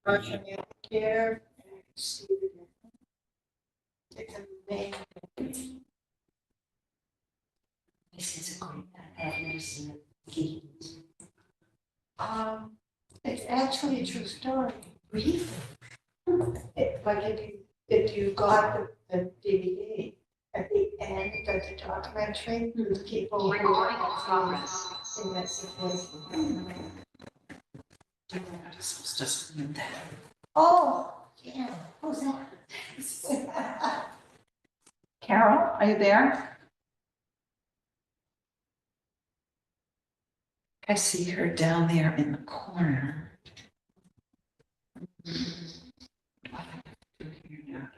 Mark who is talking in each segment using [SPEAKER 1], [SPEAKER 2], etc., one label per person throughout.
[SPEAKER 1] Russian care. It's amazing.
[SPEAKER 2] This is a great, I've never seen it.
[SPEAKER 1] It's actually a true story.
[SPEAKER 2] Really?
[SPEAKER 1] But if you got the DVD, at the end of the documentary, the people who were in that situation. Oh, yeah, who's that?
[SPEAKER 3] Carol, are you there? I see her down there in the corner. What do I have to do here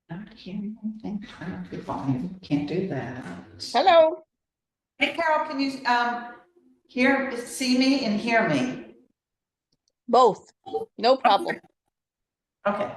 [SPEAKER 3] now? Not hearing anything, turn up the volume, can't do that.
[SPEAKER 4] Hello.
[SPEAKER 3] Hey Carol, can you see me and hear me?
[SPEAKER 4] Both. No problem.
[SPEAKER 3] Okay.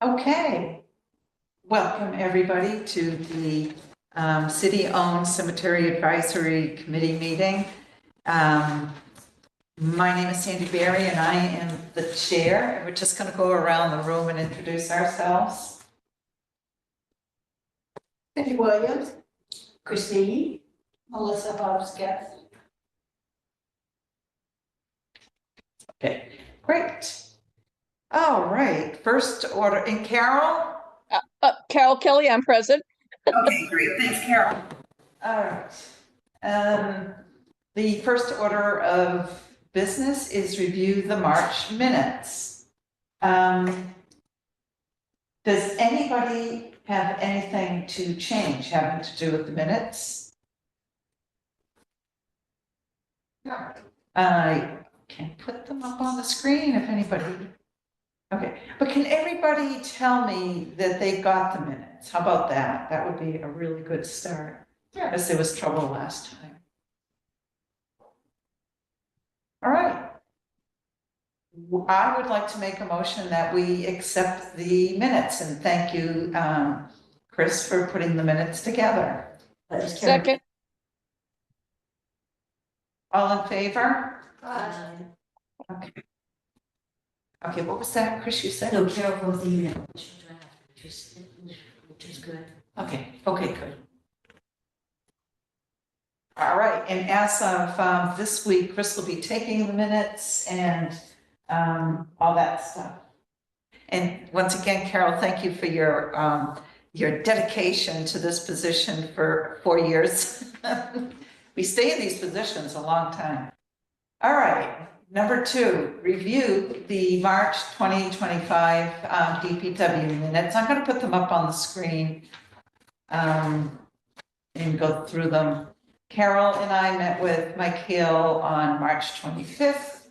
[SPEAKER 3] Okay, welcome everybody to the City-Owned Cemetery Advisory Committee meeting. My name is Sandy Berry and I am the chair. And we're just going to go around the room and introduce ourselves.
[SPEAKER 1] Cindy Williams, Christine, Melissa Hobscott.
[SPEAKER 3] Okay, great. All right, first order, and Carol?
[SPEAKER 4] Carol Kelly, I'm present.
[SPEAKER 3] Okay, great, thanks Carol. All right, the first order of business is review the March minutes. Does anybody have anything to change having to do with the minutes? I can put them up on the screen if anybody. Okay, but can everybody tell me that they got the minutes? How about that? That would be a really good start.
[SPEAKER 1] Yeah.
[SPEAKER 3] Because there was trouble last time. All right. I would like to make a motion that we accept the minutes and thank you, Chris, for putting the minutes together.
[SPEAKER 4] Second.
[SPEAKER 3] All in favor?
[SPEAKER 2] Um,
[SPEAKER 3] Okay, what was that, Chris, you said?
[SPEAKER 2] No, Carol wrote the email, which is good.
[SPEAKER 3] Okay, good. All right, and as of this week, Chris will be taking the minutes and all that stuff. And once again, Carol, thank you for your dedication to this position for 4 years. We stay in these positions a long time. All right. Number 2, review the March 2025 DPW minutes. I'm going to put them up on the screen and go through them. Carol and I met with Mike Hill on March 25th,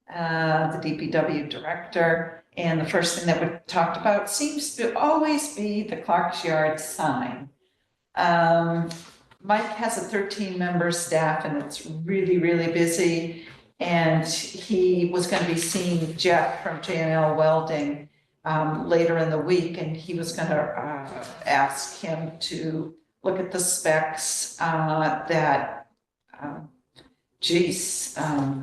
[SPEAKER 3] the DPW director, and the first thing that we talked about seems to always be the Clark's Yard sign. Mike has a 13-member staff and it's really, really busy. And he was going to be seeing Jeff from J&L Welding later in the week, and he was going to ask him to look at the specs that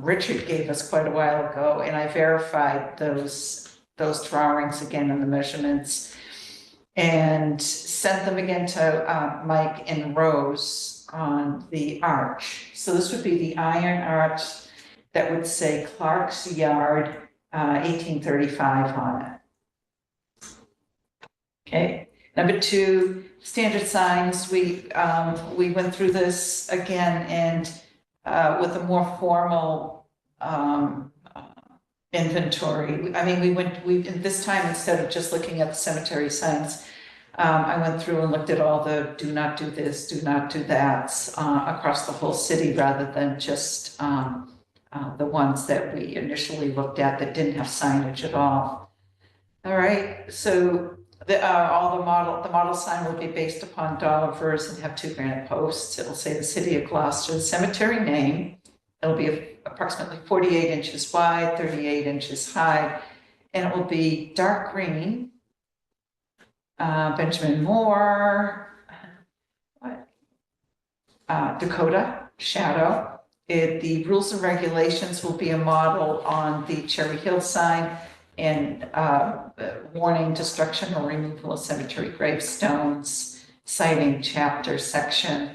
[SPEAKER 3] Richard gave us quite a while ago, and I verified those drawings again and the measurements, and sent them again to Mike and Rose on the arch. So this would be the iron arch that would say Clark's Yard, 1835 on it. Okay, number two, standard signs. We went through this again and with a more formal inventory. I mean, this time, instead of just looking at the cemetery signs, I went through and looked at all the do not do this, do not do that across the whole city rather than just the ones that we initially looked at that didn't have signage at all. All right, so the model sign will be based upon dollar verse and have 2 granite posts. It'll say the City of Gloucester, the cemetery name. It'll be approximately 48 inches wide, 38 inches high, and it will be dark green. Benjamin Moore, Dakota Shadow. The rules and regulations will be a model on the Cherry Hill sign and warning destruction or removal of cemetery gravestones, citing chapter section,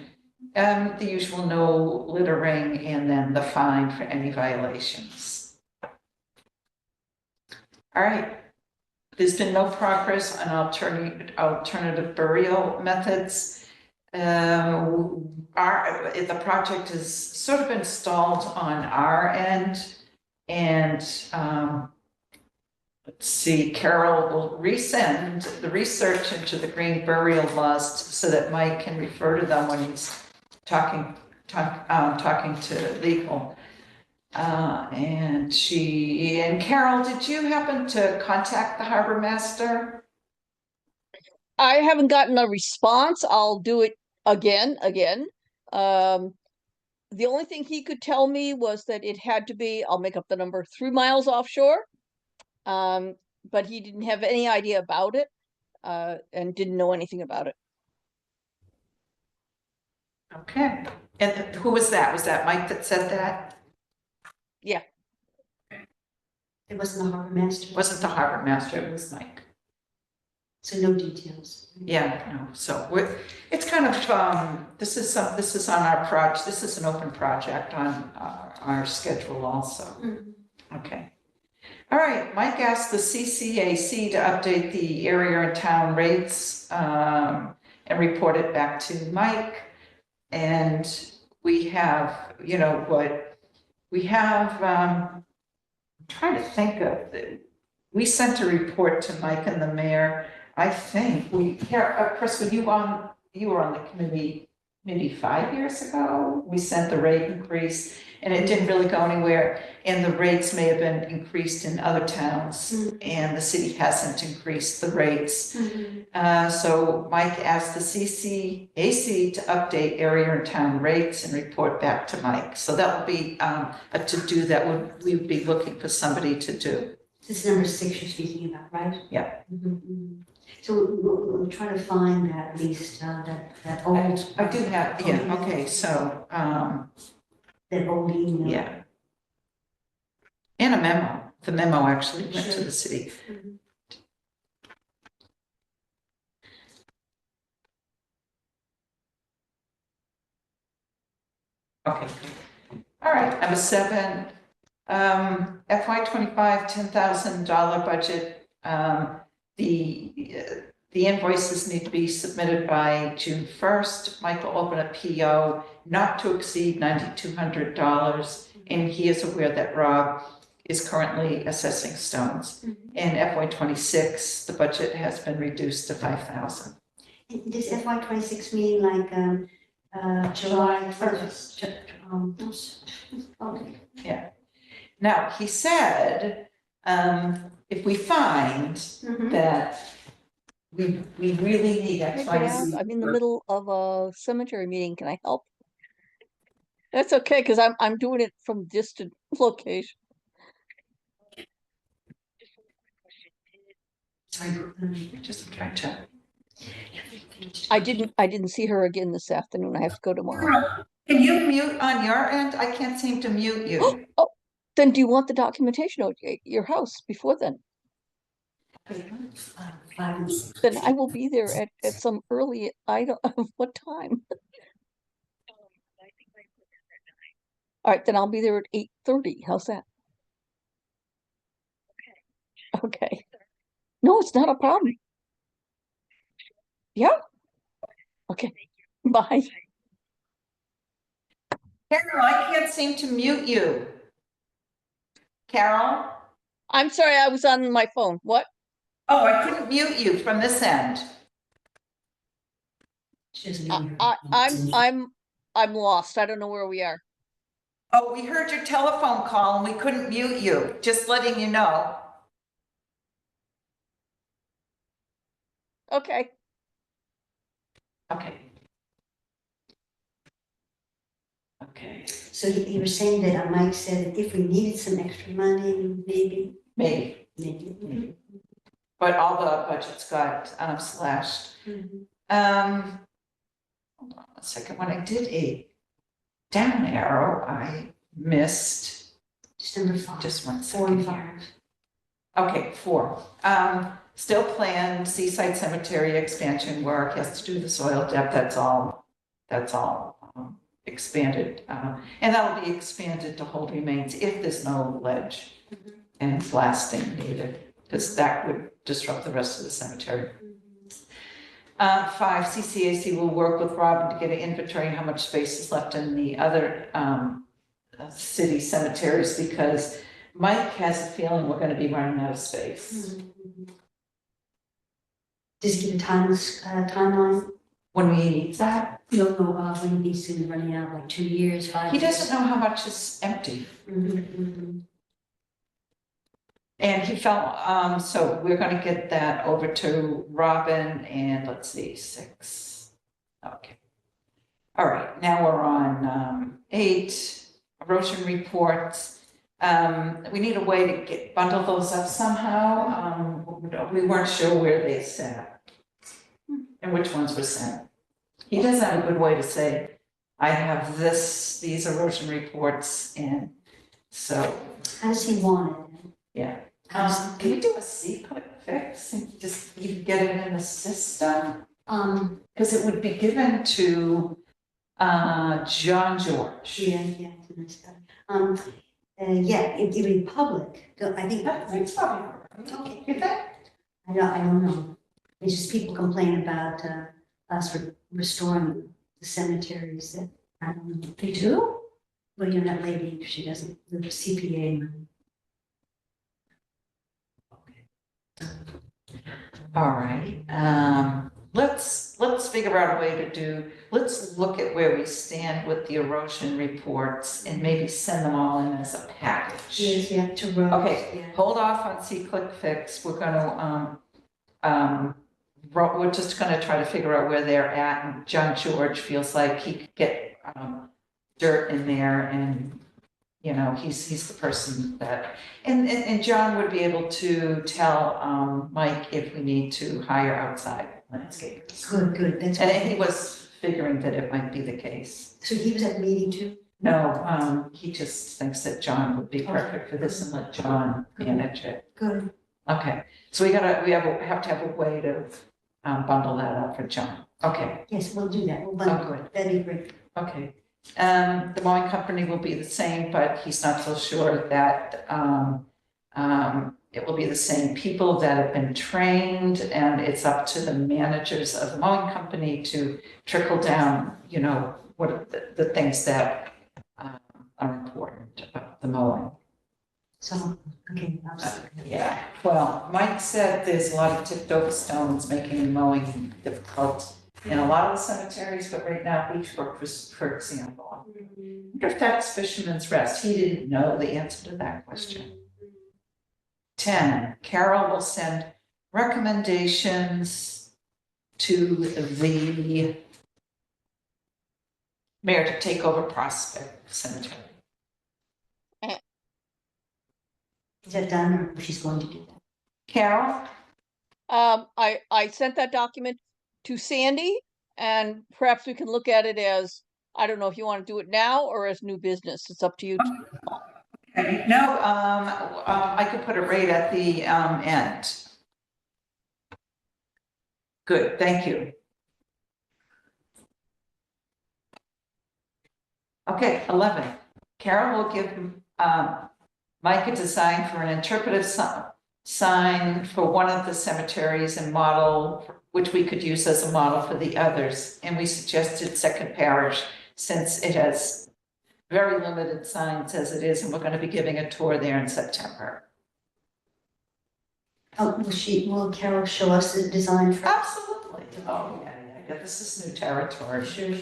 [SPEAKER 3] the usual no littering, and then the fine for any violations. All right. There's been no progress on alternative burial methods. The project has sort of been stalled on our end, and let's see, Carol will resend the research into the green burial laws so that Mike can refer to them when he's talking to legal. And Carol, did you happen to contact the harbor master?
[SPEAKER 4] I haven't gotten a response. I'll do it again. The only thing he could tell me was that it had to be, I'll make up the number, 3 miles offshore. But he didn't have any idea about it, and didn't know anything about it.
[SPEAKER 3] Okay. And who was that? Was that Mike that said that?
[SPEAKER 4] Yeah.
[SPEAKER 2] It wasn't the harbor master.
[SPEAKER 3] It wasn't the harbor master, it was Mike.
[SPEAKER 2] So no details.
[SPEAKER 3] Yeah, no, so it's kind of, this is on our project, this is an open project on our schedule also.
[SPEAKER 2] Mm-hmm.
[SPEAKER 3] Okay. All right, Mike asked the CCAC to update the area and town rates and report it back to Mike. And we have, you know, I'm trying to think of, we sent a report to Mike and the mayor. I think Chris, when you were on the committee maybe 5 years ago, we sent the rate increase and it didn't really go anywhere. And the rates may have been increased in other towns, and the city hasn't increased the rates. So Mike asked the CCAC to update area and town rates and report back to Mike. So that will be a to-do that we would be looking for somebody to do.
[SPEAKER 2] This is number 6 you're speaking about, right?
[SPEAKER 3] Yeah.
[SPEAKER 2] So we're trying to find that least, that old.
[SPEAKER 3] I do have, yeah, okay, so,
[SPEAKER 2] That old email.
[SPEAKER 3] yeah. And a memo. The memo actually went to the city. Okay. All right, number 7, FY25 $10,000 budget. The invoices need to be submitted by June 1st. Mike will open a PO not to exceed $9,200, and he is aware that Rob is currently assessing stones. In FY26, the budget has been reduced to $5,000.
[SPEAKER 2] Does FY26 mean like July 1st? Okay.
[SPEAKER 3] Yeah. Now, he said, if we find that we really need
[SPEAKER 4] Hey,
[SPEAKER 3] X, Y,
[SPEAKER 4] Dan,
[SPEAKER 3] Z.
[SPEAKER 4] I'm in the middle of a cemetery meeting. Can I help? That's okay, because I'm doing it from distant location.
[SPEAKER 2] Sorry.
[SPEAKER 3] Just trying to.
[SPEAKER 4] I didn't see her again this afternoon. I have to go tomorrow.
[SPEAKER 3] Can you mute on your end? I can't seem to mute you.
[SPEAKER 4] Oh, then do you want the documentation of your house before then?
[SPEAKER 2] 5 and 6.
[SPEAKER 4] Then I will be there at some early, I don't, what time? All right, then I'll be there at 8:30. How's that? Okay. No, it's not a problem. Yeah. Okay. Bye.
[SPEAKER 3] Carol, I can't seem to mute you. Carol?
[SPEAKER 4] I'm sorry, I was on my phone. What?
[SPEAKER 3] Oh, I couldn't mute you from this end.
[SPEAKER 2] She doesn't even hear her.
[SPEAKER 4] I'm lost. I don't know where we are.
[SPEAKER 3] Oh, we heard your telephone call and we couldn't mute you, just letting you know.
[SPEAKER 4] Okay.
[SPEAKER 3] Okay. Okay,
[SPEAKER 2] So he was saying that Mike said that if we needed some extra money, maybe.
[SPEAKER 3] maybe, but all the budgets got slashed. Hold on a second, when I did a down arrow, I missed,
[SPEAKER 2] Just number 5.
[SPEAKER 3] just 1
[SPEAKER 2] 4 and
[SPEAKER 3] second here.
[SPEAKER 2] 5.
[SPEAKER 3] Okay, 4. Still planned Seaside Cemetery expansion work, has to do the soil depth, that's all expanded. And that'll be expanded to hold remains if there's no ledge and blasting needed, because that would disrupt the rest of the cemetery. 5, CCAC will work with Robin to get an inventory of how much space is left in the other city cemeteries, because Mike has a feeling we're gonna be running out of space.
[SPEAKER 2] Just give a timeline.
[SPEAKER 3] When we need that,
[SPEAKER 2] No, when he's soon running out, like 2 years, 5
[SPEAKER 3] he
[SPEAKER 2] years.
[SPEAKER 3] doesn't know how much is empty.
[SPEAKER 2] Mhm.
[SPEAKER 3] And he felt, so we're gonna get that over to Robin and let's see, 6. Okay. All right, now we're on 8, erosion reports. We need a way to bundle those up somehow. We weren't sure where they sat and which ones were sent. He does have a good way to say, I have these erosion reports, and so,
[SPEAKER 2] How does he want it?
[SPEAKER 3] yeah.
[SPEAKER 2] How does-
[SPEAKER 3] Can we do a C-click fix and just even get it in the system? Because it would be given to John George.
[SPEAKER 2] Yeah, it's a nice guy. Yeah, it'd be public, I think.
[SPEAKER 3] That's probably,
[SPEAKER 2] Okay.
[SPEAKER 3] you think?
[SPEAKER 2] I don't know. It's just people complain about us restoring the cemeteries that, I don't know.
[SPEAKER 3] They do?
[SPEAKER 2] Well, you know, that lady, she doesn't, the CPA money.
[SPEAKER 3] All right, let's figure out a way to do, let's look at where we stand with the erosion reports and maybe send them all in as a package.
[SPEAKER 2] Yes, yeah, to roads.
[SPEAKER 3] Okay,
[SPEAKER 2] Yeah.
[SPEAKER 3] hold off on C-click fix, we're gonna, we're just gonna try to figure out where they're at, and John George feels like he could get, dirt in there, and, you know, he's the person that, and John would be able to tell, Mike if we need to hire outside landscapers.
[SPEAKER 2] Good, that's.
[SPEAKER 3] And he was figuring that it might be the case.
[SPEAKER 2] So he was at the meeting too?
[SPEAKER 3] No, he just thinks that John would be perfect for this and let John manage it.
[SPEAKER 2] Good.
[SPEAKER 3] Okay, so we have to have a way to bundle that up for John. Okay,
[SPEAKER 2] Yes, we'll do that. We'll
[SPEAKER 3] oh,
[SPEAKER 2] bundle.
[SPEAKER 3] good,
[SPEAKER 2] That'd be great.
[SPEAKER 3] okay. The mowing company will be the same, but he's not so sure that it will be the same people that have been trained, and it's up to the managers of the mowing company to trickle down, you know, what are the things that are important about the mowing.
[SPEAKER 2] So, okay, absolutely.
[SPEAKER 3] Yeah, well, Mike said there's a lot of tipped over stones making mowing difficult in a lot of the cemeteries, but right now, Beechbrook, for example. I wonder if that's Fisherman's Rest, he didn't know the answer to that question. 10, Carol will send recommendations to the mayor to take over Prospect Cemetery.
[SPEAKER 2] Is that done, or she's going to do that?
[SPEAKER 3] Carol?
[SPEAKER 4] I sent that document to Sandy, and perhaps we can look at it as, I don't know if you want to do it now or as new business. It's up to you.
[SPEAKER 3] Okay, no, I could put it right at the end. Good, thank you. Okay, 11, Carol will give Mike a design for an interpretive sign for one of the cemeteries and model, which we could use as a model for the others. And we suggested Second Parish, since it has very limited signs as it is, and we're going to be giving a tour there in September.
[SPEAKER 2] Oh, will Carol show us the design for?
[SPEAKER 3] Absolutely. Oh, yeah, this is new territory.
[SPEAKER 2] Sure.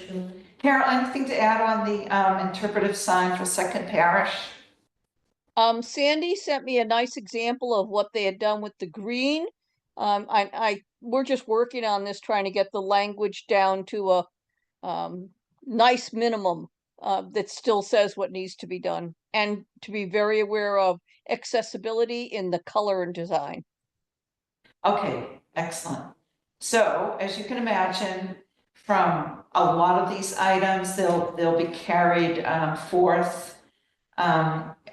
[SPEAKER 3] Carol, anything to add on the interpretive sign for Second Parish?
[SPEAKER 4] Sandy sent me a nice example of what they had done with the green. We're just working on this, trying to get the language down to a nice minimum that still says what needs to be done, and to be very aware of accessibility in the color and design.
[SPEAKER 3] Okay, excellent. So as you can imagine, from a lot of these items, they'll be carried forth.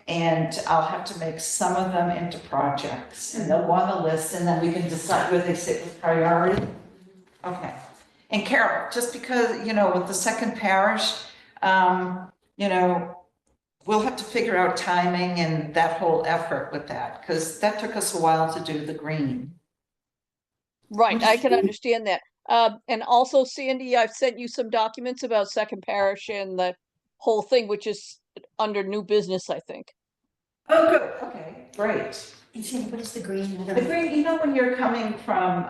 [SPEAKER 3] And I'll have to make some of them into projects, and they'll go on the list, and then we can decide where they sit with priority. Okay. And Carol, just because, you know, with the Second Parish, you know, we'll have to figure out timing and that whole effort with that, because that took us a while to do the green.
[SPEAKER 4] Right, I can understand that. And also, Sandy, I've sent you some documents about Second Parish and the whole thing, which is under new business, I think.
[SPEAKER 3] Oh, good. Okay, great.
[SPEAKER 2] And Sandy, what is the green?
[SPEAKER 3] The green, you know, when you're coming from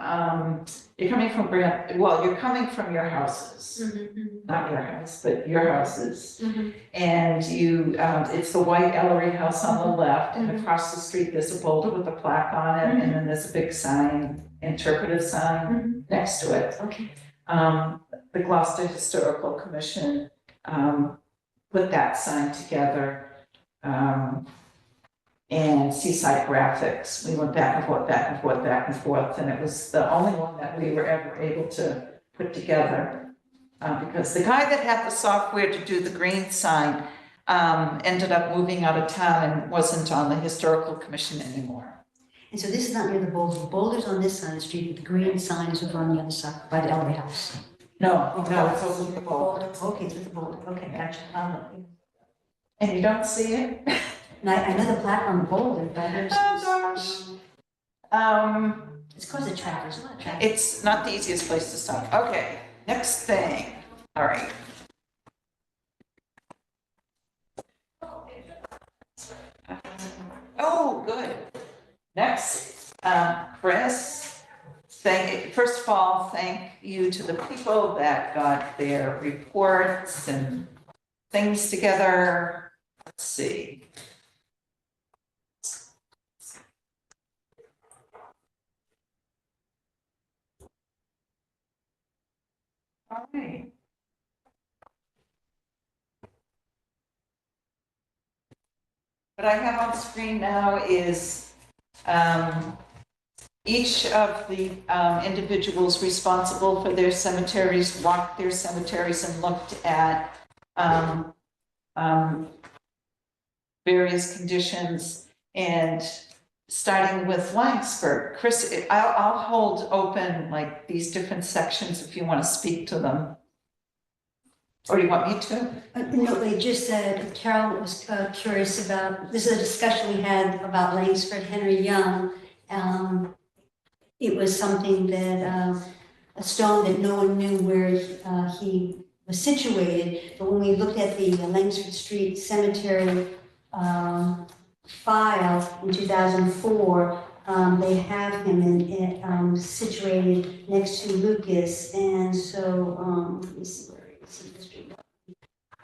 [SPEAKER 3] you're coming from your houses, not your house, but your houses. And you, it's the white Ellery house on the left, and across the street, there's a boulder with a plaque on it, and then there's a big sign, interpretive sign next to it.
[SPEAKER 2] Okay.
[SPEAKER 3] The Gloucester Historical Commission put that sign together. And Seaside Graphics, we went back and forth, and it was the only one that we were ever able to put together. Because the guy that had the software to do the green sign ended up moving out of town and wasn't on the Historical Commission anymore.
[SPEAKER 2] And so this is not near the boulder. The boulder's on this side of the street, but the green sign is over on the other side, by the Ellery house.
[SPEAKER 3] No, it's over with the boulder.
[SPEAKER 2] Okay, it's with the boulder. Okay, gotcha.
[SPEAKER 3] And you don't see it?
[SPEAKER 2] And I know the plaque on the boulder, but there's.
[SPEAKER 3] Oh, gosh.
[SPEAKER 2] It's cause of traffic, there's a lot of traffic.
[SPEAKER 3] It's not the easiest place to stop. Okay, next thing. All right. Oh, good. Next, Chris, first of all, thank you to the people that got their reports and things together. Let's see. All right. What I have on screen now is each of the individuals responsible for their cemeteries walked their cemeteries and looked at various conditions, and starting with Langsford. Chris, I'll hold open like these different sections if you want to speak to them. Or do you want me to?
[SPEAKER 2] No, they just said, Carol was curious about, this is a discussion we had about Langsford Henry Young. It was something that, a stone that no one knew where he was situated. But when we looked at the Langsford Street Cemetery file in 2004, they have him situated next to Lucas. And so, let me see where it is.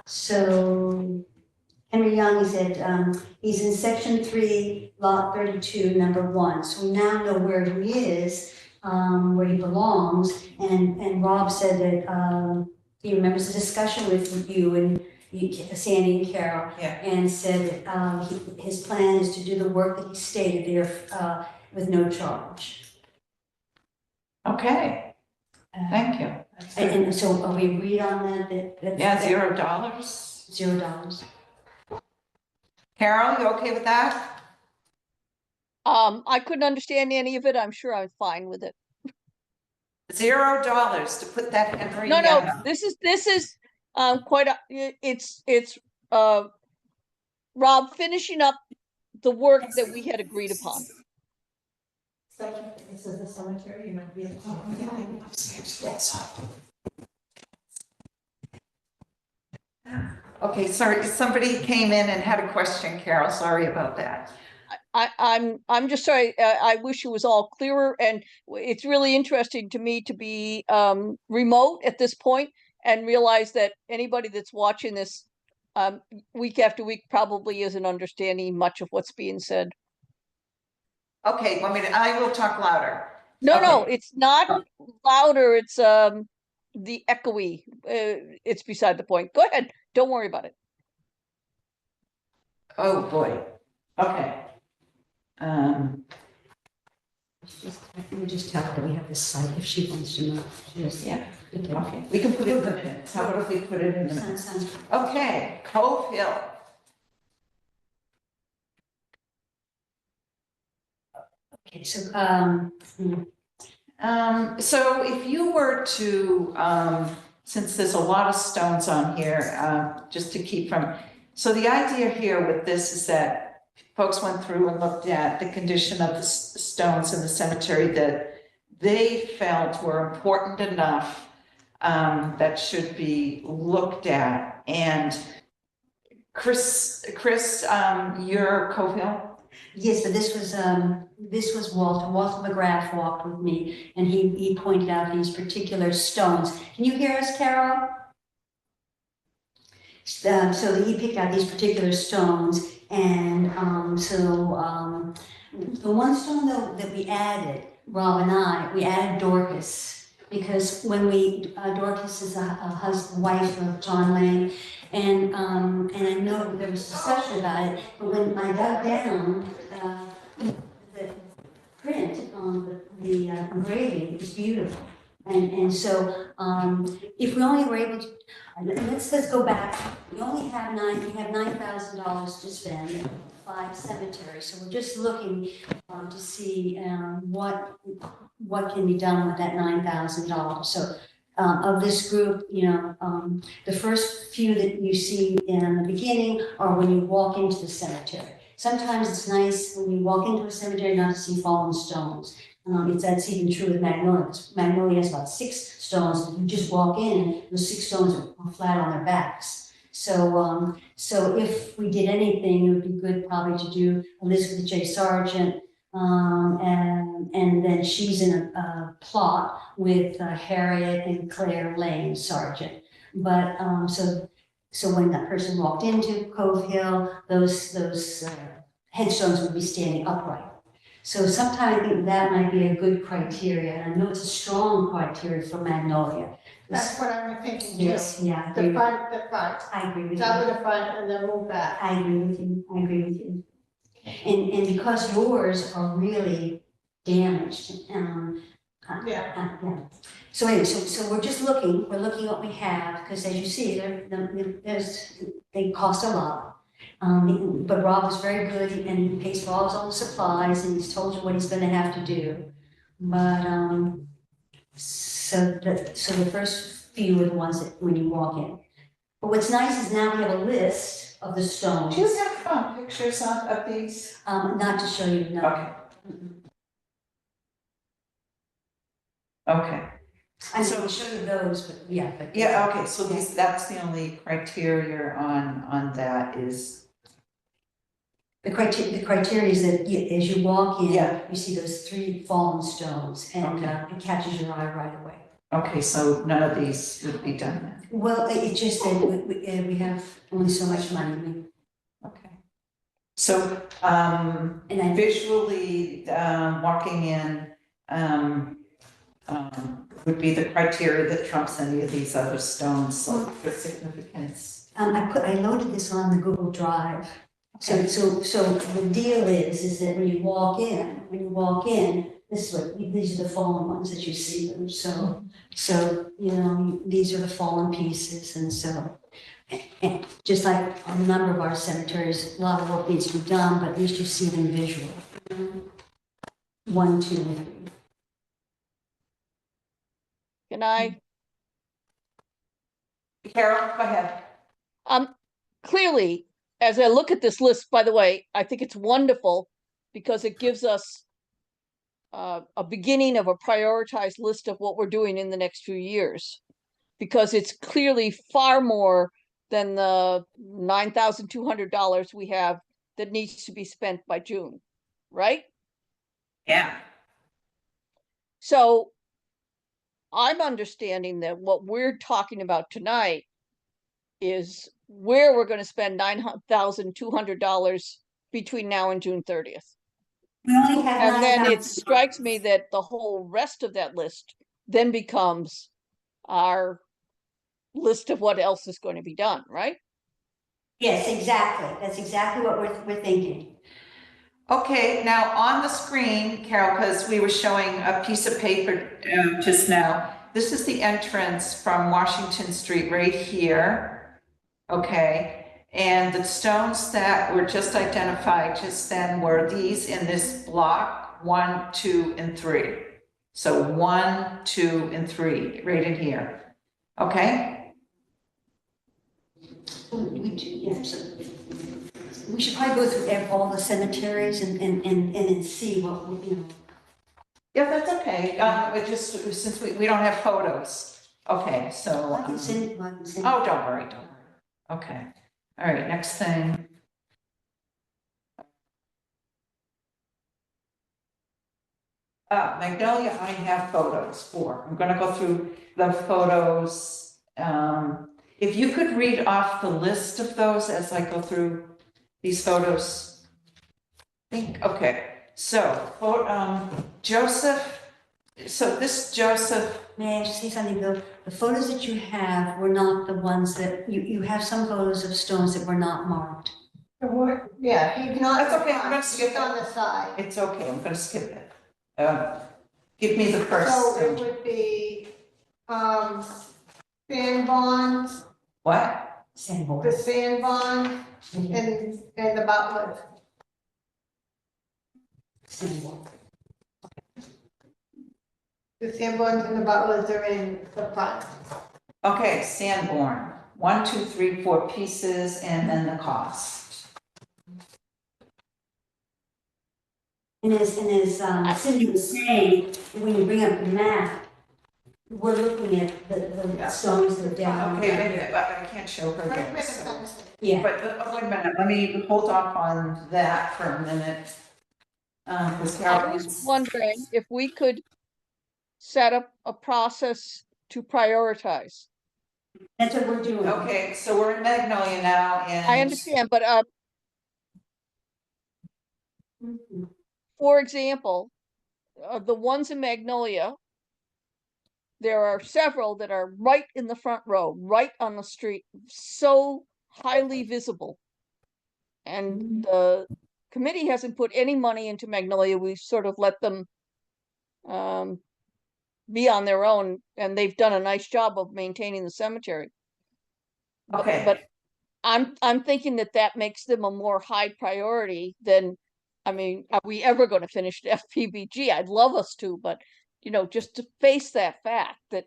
[SPEAKER 2] So Henry Young is at, he's in section 3, lot 32, number 1. So we now know where he is, where he belongs. And Rob said that he remembers the discussion with you and Sandy and Carol, and said that his plan is to do the work that he stated there with no charge.
[SPEAKER 3] Okay, thank you.
[SPEAKER 2] And so are we agreed on that?
[SPEAKER 3] Yeah, $0.
[SPEAKER 2] $0.
[SPEAKER 3] Carol, you okay with that?
[SPEAKER 4] I couldn't understand any of it. I'm sure I'm fine with it.
[SPEAKER 3] $0 to put that Henry
[SPEAKER 4] No,
[SPEAKER 3] Young.
[SPEAKER 4] this is quite a, it's Rob, finishing up the work that we had agreed upon.
[SPEAKER 2] This is the cemetery, you know,
[SPEAKER 3] Okay, sorry, somebody came in and had a question, Carol, sorry about that.
[SPEAKER 4] I'm just sorry. I wish it was all clearer, and it's really interesting to me to be remote at this point and realize that anybody that's watching this week after week probably isn't understanding much of what's being said.
[SPEAKER 3] Okay, I will talk louder.
[SPEAKER 4] No, no,
[SPEAKER 3] Okay.
[SPEAKER 4] it's not louder. It's the echoey. It's beside the point. Go ahead. Don't worry about it.
[SPEAKER 3] Oh, boy. Okay.
[SPEAKER 2] we just tell her that we have this site if she wants to know.
[SPEAKER 3] Yeah. Okay, we can put it in the minutes. How about if we put it in the minutes?
[SPEAKER 2] Sounds
[SPEAKER 3] Okay, Cove Hill.
[SPEAKER 2] okay. So
[SPEAKER 3] So if you were to, since there's a lot of stones on here, just to keep from, so the idea here with this is that folks went through and looked at the condition of the stones in the cemetery that they felt were important enough that should be looked at. And Chris, you're Cove Hill?
[SPEAKER 2] yes, but this was Walter. Walter McGrath walked with me, and he pointed out these particular stones. Can you hear us, Carol? So he picked out these particular stones, and the one stone though that we added, Rob and I, we added Dorcas, because when Dorcas is a wife of John Lang, and I know there was discussion about it, but when I got down, the print on the engraving is beautiful. And so, if we only were able to, let's go back, we have $9,000 to spend, 5 cemeteries, so we're just looking, to see, what can be done with that $9,000. So, of this group, the first few that you see in the beginning are when you walk into the cemetery. Sometimes it's nice when you walk into a cemetery not to see fallen stones. That's even true with Magnolia. Magnolia has about 6 stones. You just walk in, the 6 stones are flat on their backs. So, so if we did anything, it would be good probably to do Elizabeth J. Sargent, and then she's in a plot with Harriet and Claire Lane Sargent. But so when that person walked into Cove Hill, those headstones would be standing upright. So sometimes I think that might be a good criteria, and I know it's a strong criteria for Magnolia.
[SPEAKER 1] That's what I'm thinking too.
[SPEAKER 2] Yes, yeah,
[SPEAKER 1] The front,
[SPEAKER 2] I agree with you.
[SPEAKER 1] double the front and then move back.
[SPEAKER 2] I agree with you. And because yours are really damaged,
[SPEAKER 1] Yeah.
[SPEAKER 2] yeah. So anyway, so we're just looking what we have, because as you see, they cost a lot. But Rob was very good, and he pays for all his own supplies, and he's told you what he's gonna have to do. But, so the first few are the ones that when you walk in. But what's nice is now we have a list of the stones.
[SPEAKER 3] Do you have pictures of these?
[SPEAKER 2] Not to show you, no.
[SPEAKER 3] Okay. Okay.
[SPEAKER 2] I mean, I'll show you those, but yeah, but.
[SPEAKER 3] Yeah, okay, so that's the only criteria on that is.
[SPEAKER 2] The criteria is that as you walk in,
[SPEAKER 3] Yeah.
[SPEAKER 2] you see those 3 fallen stones, and it catches your eye right away.
[SPEAKER 3] Okay, so none of these would be done then?
[SPEAKER 2] Well, it's just that we have only so much money.
[SPEAKER 3] Okay. So, visually, walking in, would be the criteria that trumps any of these other stones, like for significance.
[SPEAKER 2] I loaded this on the Google Drive. So the deal is that when you walk in, this is these are the fallen ones that you see them. So these are the fallen pieces, and so and just like a number of our cemeteries, a lot of work needs to be done, but at least you see them visual. 1, 2, and 3.
[SPEAKER 4] Can I?
[SPEAKER 3] Carol, go ahead.
[SPEAKER 4] Clearly, as I look at this list, by the way, I think it's wonderful because it gives us a beginning of a prioritized list of what we're doing in the next few years. Because it's clearly far more than the $9,200 we have that needs to be spent by June, right?
[SPEAKER 3] Yeah.
[SPEAKER 4] So I'm understanding that what we're talking about tonight is where we're going to spend $9,200 between now and June 30th.
[SPEAKER 2] We only have
[SPEAKER 4] And then it
[SPEAKER 2] 9,000.
[SPEAKER 4] strikes me that the whole rest of that list then becomes our list of what else is going to be done, right?
[SPEAKER 2] Yes, exactly. That's exactly what we're thinking.
[SPEAKER 3] Okay, now on the screen, Carol, because we were showing a piece of paper just now, this is the entrance from Washington Street right here. Okay, and the stones that were just identified just then were these in this block, 1, 2, and 3. So 1, 2, and 3, right in here. Okay?
[SPEAKER 2] We do, yes. We should probably go through all the cemeteries and then see what, you know.
[SPEAKER 3] Yeah, that's okay. It just, since we don't have photos. Okay, so.
[SPEAKER 2] I can send it, I can send it.
[SPEAKER 3] Oh, don't worry. Okay, all right, next thing. Magnolia, I have photos for. I'm gonna go through the photos. If you could read off the list of those as I go through these photos. Okay, so, Joseph, so this Joseph,
[SPEAKER 2] May I just say something, Bill? The photos that you have were not the ones that, you have some photos of stones that were not marked.
[SPEAKER 1] Yeah, he's not.
[SPEAKER 3] That's okay, I'm gonna skip
[SPEAKER 1] He's on the side.
[SPEAKER 3] it's okay, I'm gonna skip it. Give me the first.
[SPEAKER 1] So it would be, Sanborn,
[SPEAKER 3] What?
[SPEAKER 1] the
[SPEAKER 2] Sanborn.
[SPEAKER 1] Sanborn and the Butler.
[SPEAKER 2] Sanborn.
[SPEAKER 1] The Sanborns and the Butlers are in the front.
[SPEAKER 3] Okay, Sanborn, 1, 2, 3, 4 pieces, and then the cost.
[SPEAKER 2] And as Cindy was saying, when you bring up the map, we're looking at the stones that are down.
[SPEAKER 3] Okay, wait a minute, but I can't show her
[SPEAKER 1] Right where the
[SPEAKER 3] this. so-
[SPEAKER 1] sunset.
[SPEAKER 2] Yeah.
[SPEAKER 3] But, wait a minute, let me hold off on that for a minute. Because
[SPEAKER 4] I
[SPEAKER 3] Carol.
[SPEAKER 4] was wondering if we could set up a process to prioritize.
[SPEAKER 2] That's what we're doing.
[SPEAKER 3] Okay, so we're in Magnolia now, and.
[SPEAKER 4] I understand, but
[SPEAKER 2] Mhm.
[SPEAKER 4] for example, the ones in Magnolia, there are several that are right in the front row, right on the street, so highly visible. And the committee hasn't put any money into Magnolia. We've sort of let them be on their own, and they've done a nice job of maintaining the cemetery.
[SPEAKER 3] Okay.
[SPEAKER 4] But I'm thinking that makes them a more high priority than, I mean, are we ever going to finish the FPBG? I'd love us to, but you know, just to face that fact that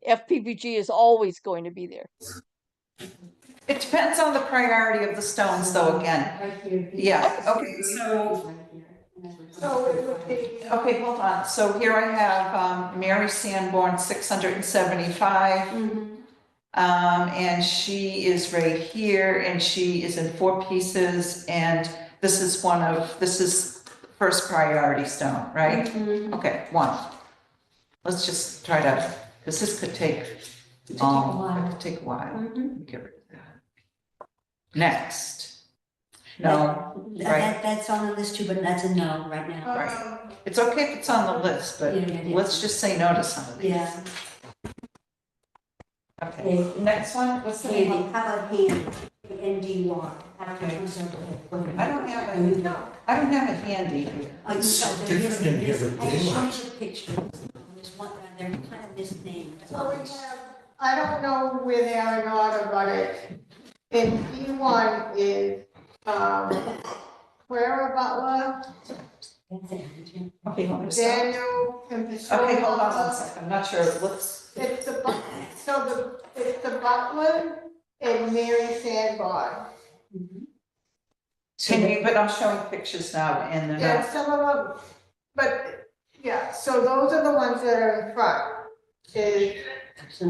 [SPEAKER 4] FPBG is always going to be there.
[SPEAKER 3] It depends on the priority of the stones, though, again.
[SPEAKER 2] Right here.
[SPEAKER 3] Yeah, okay, so.
[SPEAKER 1] So it would be.
[SPEAKER 3] Okay, hold on. So here I have Mary Sanborn, 675.
[SPEAKER 2] Mhm.
[SPEAKER 3] And she is right here, and she is in 4 pieces, and this is first priority stone, right?
[SPEAKER 2] Mhm.
[SPEAKER 3] Okay, 1. Let's just try to, because this could take,
[SPEAKER 2] It could take a while.
[SPEAKER 3] it could take a while.
[SPEAKER 2] Mhm.
[SPEAKER 3] Let me get rid of that. Next. No, right.
[SPEAKER 2] That's on the list too, but that's a no right now.
[SPEAKER 3] Right. It's okay if it's on the list, but
[SPEAKER 2] Yeah.
[SPEAKER 3] let's just say no to some of these.
[SPEAKER 2] Yeah.
[SPEAKER 3] Okay, next one, what's the
[SPEAKER 2] Handy,
[SPEAKER 3] name?
[SPEAKER 2] how about handy? ND1.
[SPEAKER 3] Okay.
[SPEAKER 2] I
[SPEAKER 3] I don't have a handy here.
[SPEAKER 2] Different
[SPEAKER 5] in here, but
[SPEAKER 2] I
[SPEAKER 5] they
[SPEAKER 2] showed
[SPEAKER 5] like-
[SPEAKER 2] you pictures. There's one, they're kind of misnamed.
[SPEAKER 1] So we have, I don't know where they are in order, but in D1 is, Clara Butler,
[SPEAKER 2] That's it.
[SPEAKER 3] Okay, let me stop.
[SPEAKER 1] Daniel and Priscilla
[SPEAKER 3] Okay, hold on one
[SPEAKER 1] Butler.
[SPEAKER 3] second, I'm not sure, let's,
[SPEAKER 1] It's it's the Butler and Mary Sanborn.
[SPEAKER 2] Mhm. So
[SPEAKER 3] Can you, but I'm showing pictures now and they're
[SPEAKER 1] Yeah,
[SPEAKER 3] not,
[SPEAKER 1] some of them, but, yeah, so those are the ones that are in front,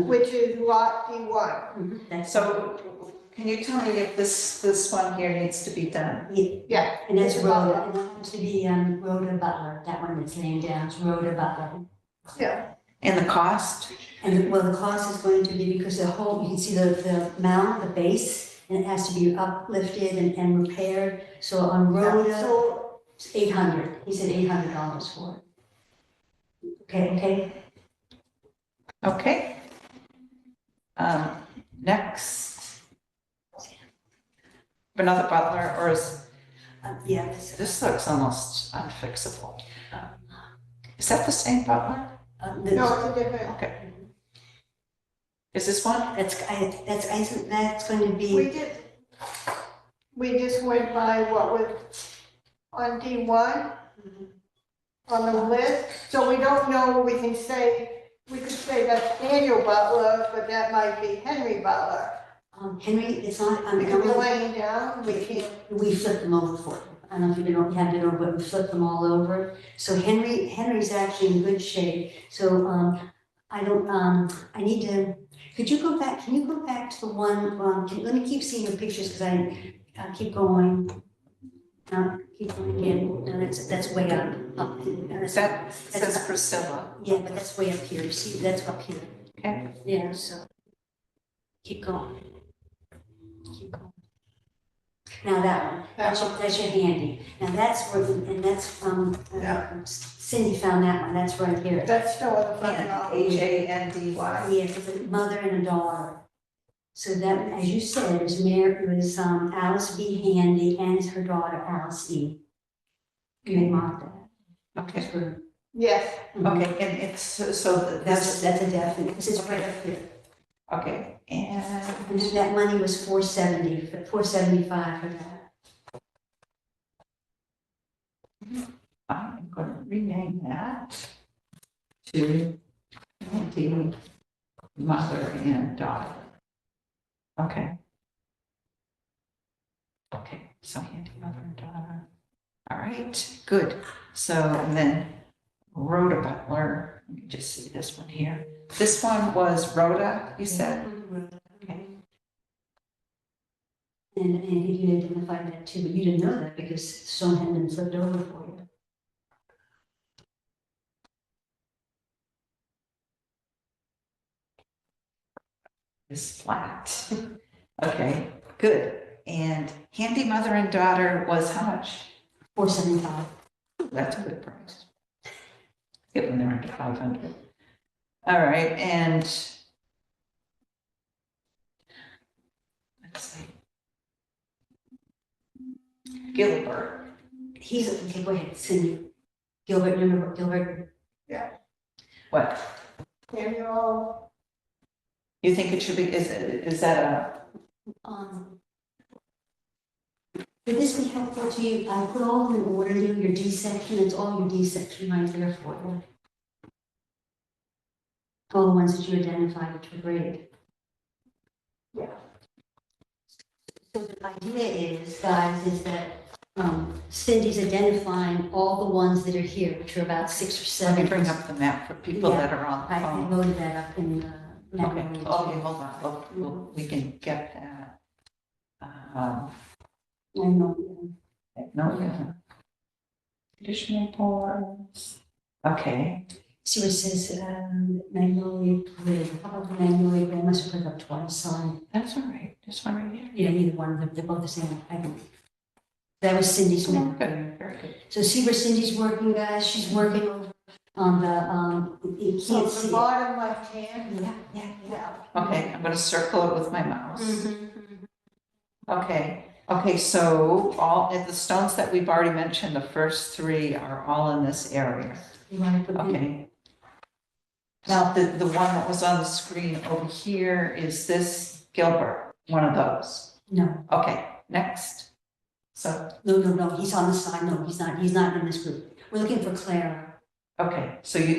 [SPEAKER 1] which is lot D1.
[SPEAKER 2] That's
[SPEAKER 3] so can you tell me if this one here needs to be done?
[SPEAKER 1] Yeah.
[SPEAKER 2] And that's
[SPEAKER 1] it's
[SPEAKER 2] Rhoda,
[SPEAKER 1] about-
[SPEAKER 2] and that happens to be, Rhoda Butler, that one that's laying down, is Rhoda Butler.
[SPEAKER 1] Yeah,
[SPEAKER 3] And the cost?
[SPEAKER 2] And well, the cost is going to be, because the whole, you can see the mount, the base, and it has to be uplifted and repaired. So on Rhoda,
[SPEAKER 1] so,
[SPEAKER 2] it's 800, he said $800 for it. Okay,
[SPEAKER 3] Okay. Next. Another butler, or is,
[SPEAKER 2] yeah.
[SPEAKER 3] this looks almost unfixable. Is that the same butler?
[SPEAKER 1] no, it's a different,
[SPEAKER 3] Okay. Is this one?
[SPEAKER 2] That's going to
[SPEAKER 1] we
[SPEAKER 2] be,
[SPEAKER 1] just, we just went by what was on D1 on the list, so we don't know, we could say that's Daniel Butler, but that might be Henry Butler.
[SPEAKER 2] Henry, it's not,
[SPEAKER 1] Because we're laying down, we can't,
[SPEAKER 2] we flipped them over for you. I don't know if you have it over, but we flipped them all over. So Henry's actually in good shape. So, I don't, I need to, could you go back, can you go back to the one, let me keep seeing the pictures because I keep going. Keep going again. No, that's way up.
[SPEAKER 3] That says Priscilla.
[SPEAKER 2] Yeah, but that's way up here. See, that's up here.
[SPEAKER 3] Okay.
[SPEAKER 2] Yeah, so keep going. Keep going. Now that one, that's your handy. Now that's where, and that's from, Cindy found that one, that's right here.
[SPEAKER 1] that's still in the front
[SPEAKER 3] And
[SPEAKER 1] row.
[SPEAKER 3] Handy.
[SPEAKER 2] Yes, it's a mother and a daughter. So that, as you said, it was Alice B. Handy and her daughter Alice E. You may mark that.
[SPEAKER 3] Okay.
[SPEAKER 2] That's good.
[SPEAKER 1] Yes,
[SPEAKER 2] Mhm.
[SPEAKER 3] Okay, and it's, so
[SPEAKER 2] That's,
[SPEAKER 3] this,
[SPEAKER 2] that's a definite, because it's right up here.
[SPEAKER 3] okay, and
[SPEAKER 2] And then that money was $470, $475 for that.
[SPEAKER 3] I'm gonna rename that to Handy Mother and Daughter. Okay. Okay, so Handy Mother and Daughter. All right, good. So, and then Rhoda Butler, let me just see this one here. This one was Rhoda, you said? Okay.
[SPEAKER 2] And you identified that too, but you didn't know that because stone had been flipped over for you.
[SPEAKER 3] Is flat. Okay, good. And Handy Mother and Daughter was how much?
[SPEAKER 2] $475.
[SPEAKER 3] That's a good price. Get when they're under 500. All right, and let's see. Gilbert.
[SPEAKER 2] He's, okay, go ahead, Cindy. Gilbert, remember Gilbert?
[SPEAKER 3] What?
[SPEAKER 1] Daniel,
[SPEAKER 3] You think it should be, is that
[SPEAKER 2] Would this be helpful to you? I put all of them in order, your D section, it's all your D section right there for you. All the ones that you identified, which were great.
[SPEAKER 1] Yeah.
[SPEAKER 2] So the idea is, guys, is that Cindy's identifying all the ones that are here, which are about 6 or
[SPEAKER 3] let
[SPEAKER 2] 7.
[SPEAKER 3] me bring up the map for people
[SPEAKER 2] Yeah,
[SPEAKER 3] that are on the
[SPEAKER 2] I
[SPEAKER 3] phone.
[SPEAKER 2] loaded that up in
[SPEAKER 3] Okay,
[SPEAKER 2] Memory.
[SPEAKER 3] okay, hold on, we can get that.
[SPEAKER 2] I know.
[SPEAKER 3] No, yeah. Condition reports. Okay,
[SPEAKER 2] See what it says, Magnolia Grid, how about the Magnolia Grid, I must have put it up twice, sorry.
[SPEAKER 3] that's all right, this one right here.
[SPEAKER 2] Yeah, neither one of them, they're both the same, I think. That was Cindy's map.
[SPEAKER 3] Good, very good.
[SPEAKER 2] So see where Cindy's working, guys, she's working over on the, you
[SPEAKER 1] so
[SPEAKER 2] can't
[SPEAKER 1] the
[SPEAKER 2] see.
[SPEAKER 1] bottom left hand,
[SPEAKER 2] Yeah.
[SPEAKER 3] Okay, I'm gonna circle it with my mouse.
[SPEAKER 2] Mhm.
[SPEAKER 3] Okay, so all, the stones that we've already mentioned, the first 3 are all in this area.
[SPEAKER 2] You want to put in?
[SPEAKER 3] Okay. Now, the one that was on the screen over here, is this Gilbert, one of those?
[SPEAKER 2] No,
[SPEAKER 3] Okay, next. So,
[SPEAKER 2] no, he's on the side, no, he's not in this group. We're looking for Clara.
[SPEAKER 3] okay, so you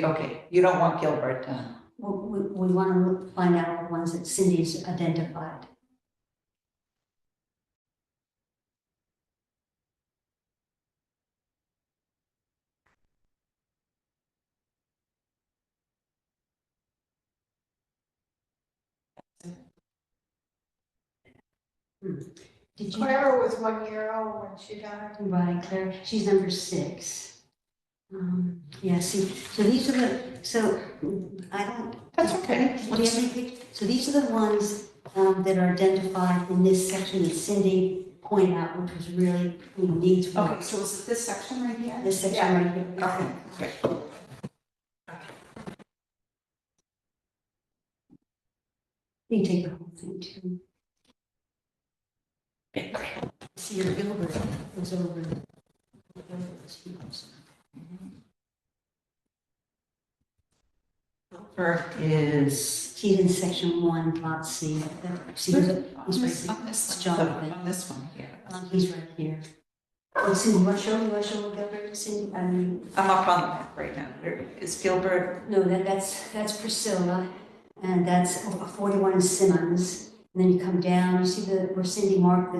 [SPEAKER 3] don't want Gilbert done.
[SPEAKER 2] We want to find out the ones that Cindy's identified. Did you,
[SPEAKER 1] Clara was 1 year old when she died.
[SPEAKER 2] right, Claire, she's number 6. Yeah, see, so these are the, so I don't.
[SPEAKER 3] That's okay.
[SPEAKER 2] Do you have any so these are the ones that are identified in this section that Cindy pointed out, which was really, needs work.
[SPEAKER 3] Okay, so is it this section right here?
[SPEAKER 2] This section
[SPEAKER 1] Yeah.
[SPEAKER 2] right here.
[SPEAKER 3] Okay.
[SPEAKER 2] You can take the whole thing too. See, your Gilbert is over.
[SPEAKER 3] Gilbert is.
[SPEAKER 2] He's in section 1, lot C. See, he's right
[SPEAKER 3] On
[SPEAKER 2] here.
[SPEAKER 3] this
[SPEAKER 2] It's
[SPEAKER 3] one,
[SPEAKER 2] Jonathan.
[SPEAKER 3] on this one here.
[SPEAKER 2] He's right here. Oh, Cindy, you want to show Gilbert, Cindy? I mean,
[SPEAKER 3] I'm up on the map right now. Where is Gilbert?
[SPEAKER 2] no, that's Priscilla, and that's 41 Simmons. And then you come down, you see where Cindy marked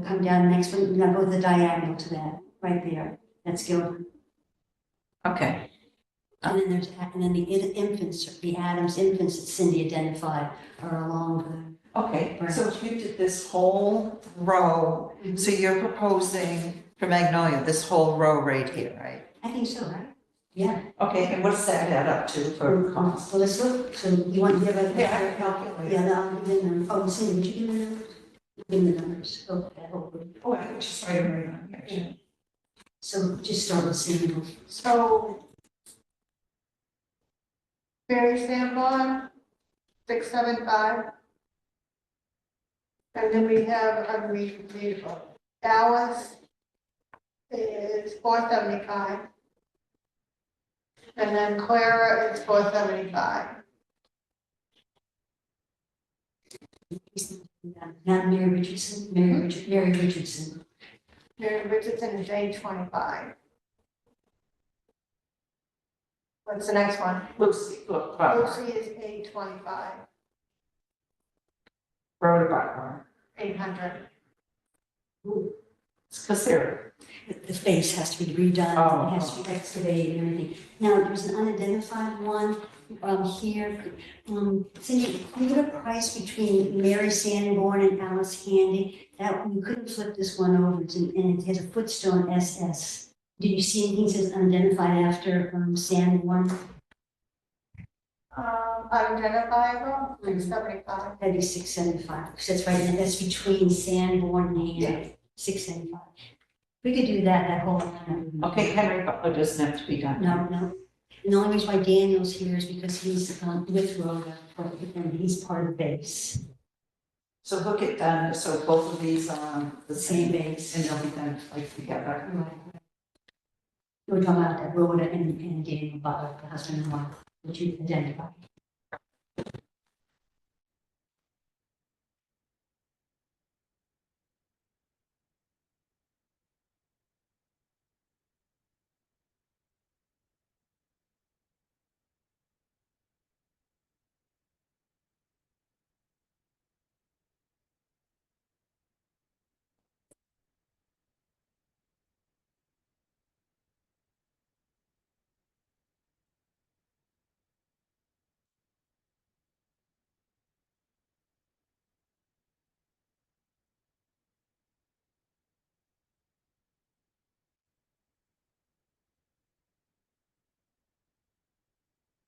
[SPEAKER 2] come down the next one, now go the diagonal to that, right there. That's Gilbert.
[SPEAKER 3] Okay.
[SPEAKER 2] And then and then the infants, the Adams infants that Cindy identified are along
[SPEAKER 3] Okay,
[SPEAKER 2] Right.
[SPEAKER 3] so if you did this whole row,
[SPEAKER 2] the.
[SPEAKER 3] so you're proposing for Magnolia, this whole row right here, right?
[SPEAKER 2] I think so, right? Yeah.
[SPEAKER 3] Okay, and what does that add up to for cost?
[SPEAKER 2] Well, let's look, so you want to give a.
[SPEAKER 3] Yeah, I calculate.
[SPEAKER 2] Yeah, no, I'll give them, oh, Cindy, would you give me the numbers? Give me the numbers, okay, hopefully.
[SPEAKER 3] Oh, I could just write them right on here.
[SPEAKER 2] So just start with Cindy.
[SPEAKER 1] So Mary Sanborn, 675. And then we have unread people. Alice is 475. And then Clara is 475.
[SPEAKER 2] Not Mary Richardson, Mary Richardson.
[SPEAKER 1] Mary Richardson is 825. What's the next one?
[SPEAKER 3] Lucy, look,
[SPEAKER 1] Lucy is 825,
[SPEAKER 3] row to bottom.
[SPEAKER 1] 800.
[SPEAKER 3] It's because they're,
[SPEAKER 2] The face has to be redone, it has to be excavated and everything. Now, there's an unidentified one, here. Cindy, can you get a price between Mary Sanborn and Alice Handy? That, you couldn't flip this one over, and it has a footstone SS. Did you see anything that says unidentified after, Sanborn?
[SPEAKER 1] Unidentifiable, 675.
[SPEAKER 2] That'd be 675, because that's right, and that's between Sanborn and 675. We could do that whole line.
[SPEAKER 3] okay, Henry Butler doesn't have to be done.
[SPEAKER 2] No. And the only reason why Daniel's here is because he's with Rhoda, and he's part of the base,
[SPEAKER 3] So he'll get done, so both of these are on the
[SPEAKER 2] the same
[SPEAKER 3] same,
[SPEAKER 2] base.
[SPEAKER 3] and they'll be done like together.
[SPEAKER 2] Right. We're talking about that Rhoda and Daniel Butler, the husband and wife, which you identified.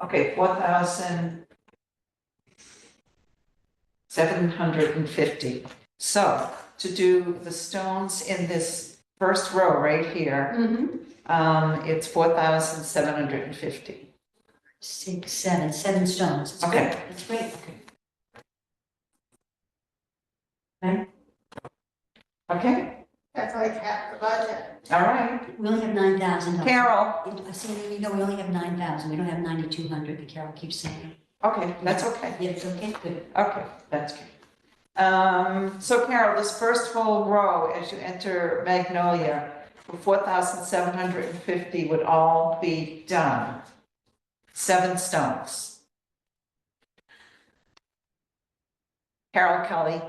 [SPEAKER 3] Okay, 4,750. So to do the stones in this first row right here, it's 4,750.
[SPEAKER 2] 6, 7 stones. That's
[SPEAKER 3] Okay.
[SPEAKER 2] great. That's great. Right?
[SPEAKER 3] Okay,
[SPEAKER 1] That's like half the budget.
[SPEAKER 3] all right.
[SPEAKER 2] We only have $9,000.
[SPEAKER 3] Carol,
[SPEAKER 2] I see, we only have 9,000, we don't have 9,200, that Carol keeps saying.
[SPEAKER 3] okay, that's okay.
[SPEAKER 2] Yeah, it's okay, good.
[SPEAKER 3] Okay, that's good. So Carol, this first whole row, as you enter Magnolia, for 4,750 would all be done. 7 stones. Carol Kelly,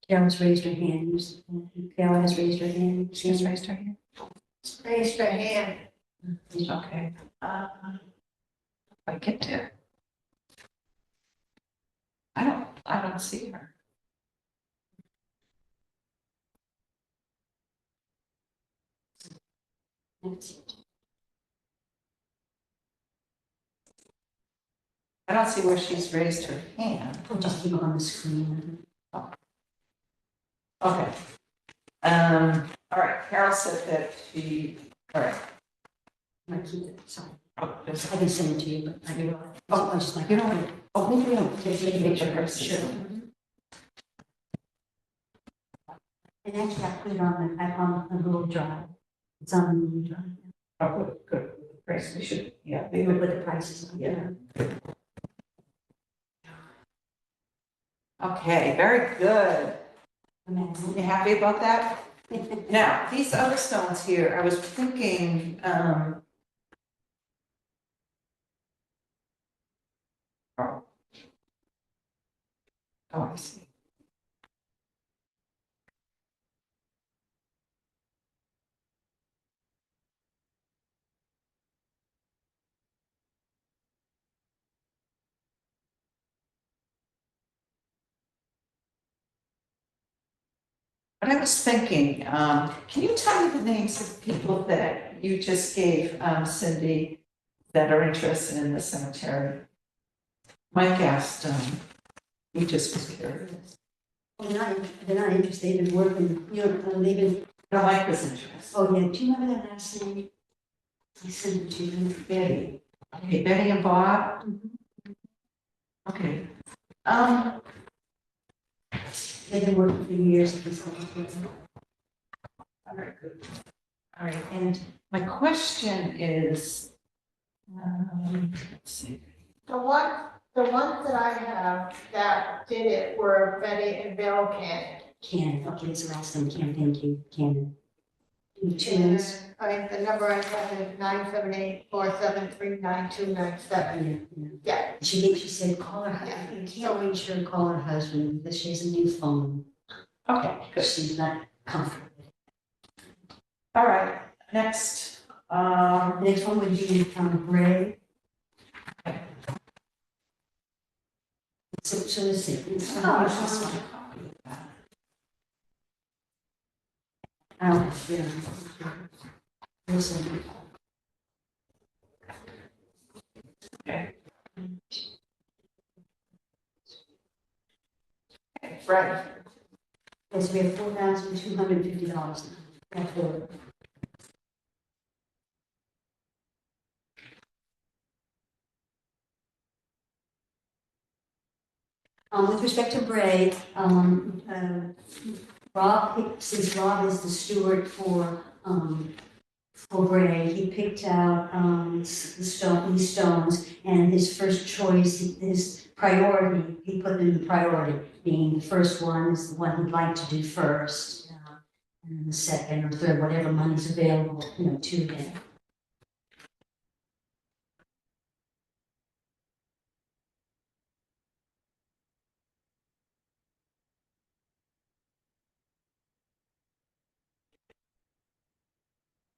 [SPEAKER 2] Carol's raised her hand. Carol has raised her hand.
[SPEAKER 3] she's raised her hand.
[SPEAKER 1] Raise your hand.
[SPEAKER 3] Okay. If I get to. I don't see her. I don't see where she's raised her hand.
[SPEAKER 2] I'll just keep it on the screen.
[SPEAKER 3] Okay. All right, Carol said that she, all right.
[SPEAKER 2] I keep it, sorry.
[SPEAKER 3] Oh, there's-
[SPEAKER 2] I can send it to you, but I do. I just like.
[SPEAKER 3] You know what?
[SPEAKER 2] Oh, maybe we don't. Take a picture
[SPEAKER 3] Sure.
[SPEAKER 2] first. Sure. And actually, I put it on a Google Drive. It's on the Google Drive.
[SPEAKER 3] Oh, good, good. Great, we should, yeah.
[SPEAKER 2] We will put the prices on.
[SPEAKER 3] Yeah. Okay, very good.
[SPEAKER 2] Amazing.
[SPEAKER 3] You happy about that? Now, these other stones here, I was thinking, oh. Oh, I see. But I was thinking, can you tell me the names of people that you just gave, Cindy, that are interested in the cemetery? Mike asked, he just was curious.
[SPEAKER 2] They're not interested in working, you know, they've been,
[SPEAKER 3] No, Mike was interested.
[SPEAKER 2] oh yeah, do you remember that last name? I sent it to you.
[SPEAKER 3] Betty. Okay, Betty and Bob? Okay.
[SPEAKER 2] They've been working for years at this point.
[SPEAKER 3] All right, good. All right, and my question is, let's see.
[SPEAKER 1] The ones that I have that did it were Betty and Bill Cannon.
[SPEAKER 2] Cannon, okay, it's the last name, Cannon, thank you, Cannon. Two names.
[SPEAKER 1] The number I have is 978-473-9297.
[SPEAKER 2] Yeah.
[SPEAKER 1] Yeah,
[SPEAKER 2] She said, call her, you can't reach her, call her husband, because she has a new phone.
[SPEAKER 3] Okay, good.
[SPEAKER 2] She's not comfortable.
[SPEAKER 3] All right, next,
[SPEAKER 2] The next one would be Ray. So let's see. It's
[SPEAKER 3] oh,
[SPEAKER 2] this
[SPEAKER 3] she's
[SPEAKER 2] one.
[SPEAKER 3] my copy of that.
[SPEAKER 2] Yeah. This one.
[SPEAKER 3] Okay. Okay, right.
[SPEAKER 2] Yes, we have $4,250 now. That's for. With respect to Bray, since Rob is the steward for Bray, he picked out, these stones, and his first choice, his priority, he put them in priority, being the first one is the one he'd like to do first, and then the second or third, whatever money's available, to him.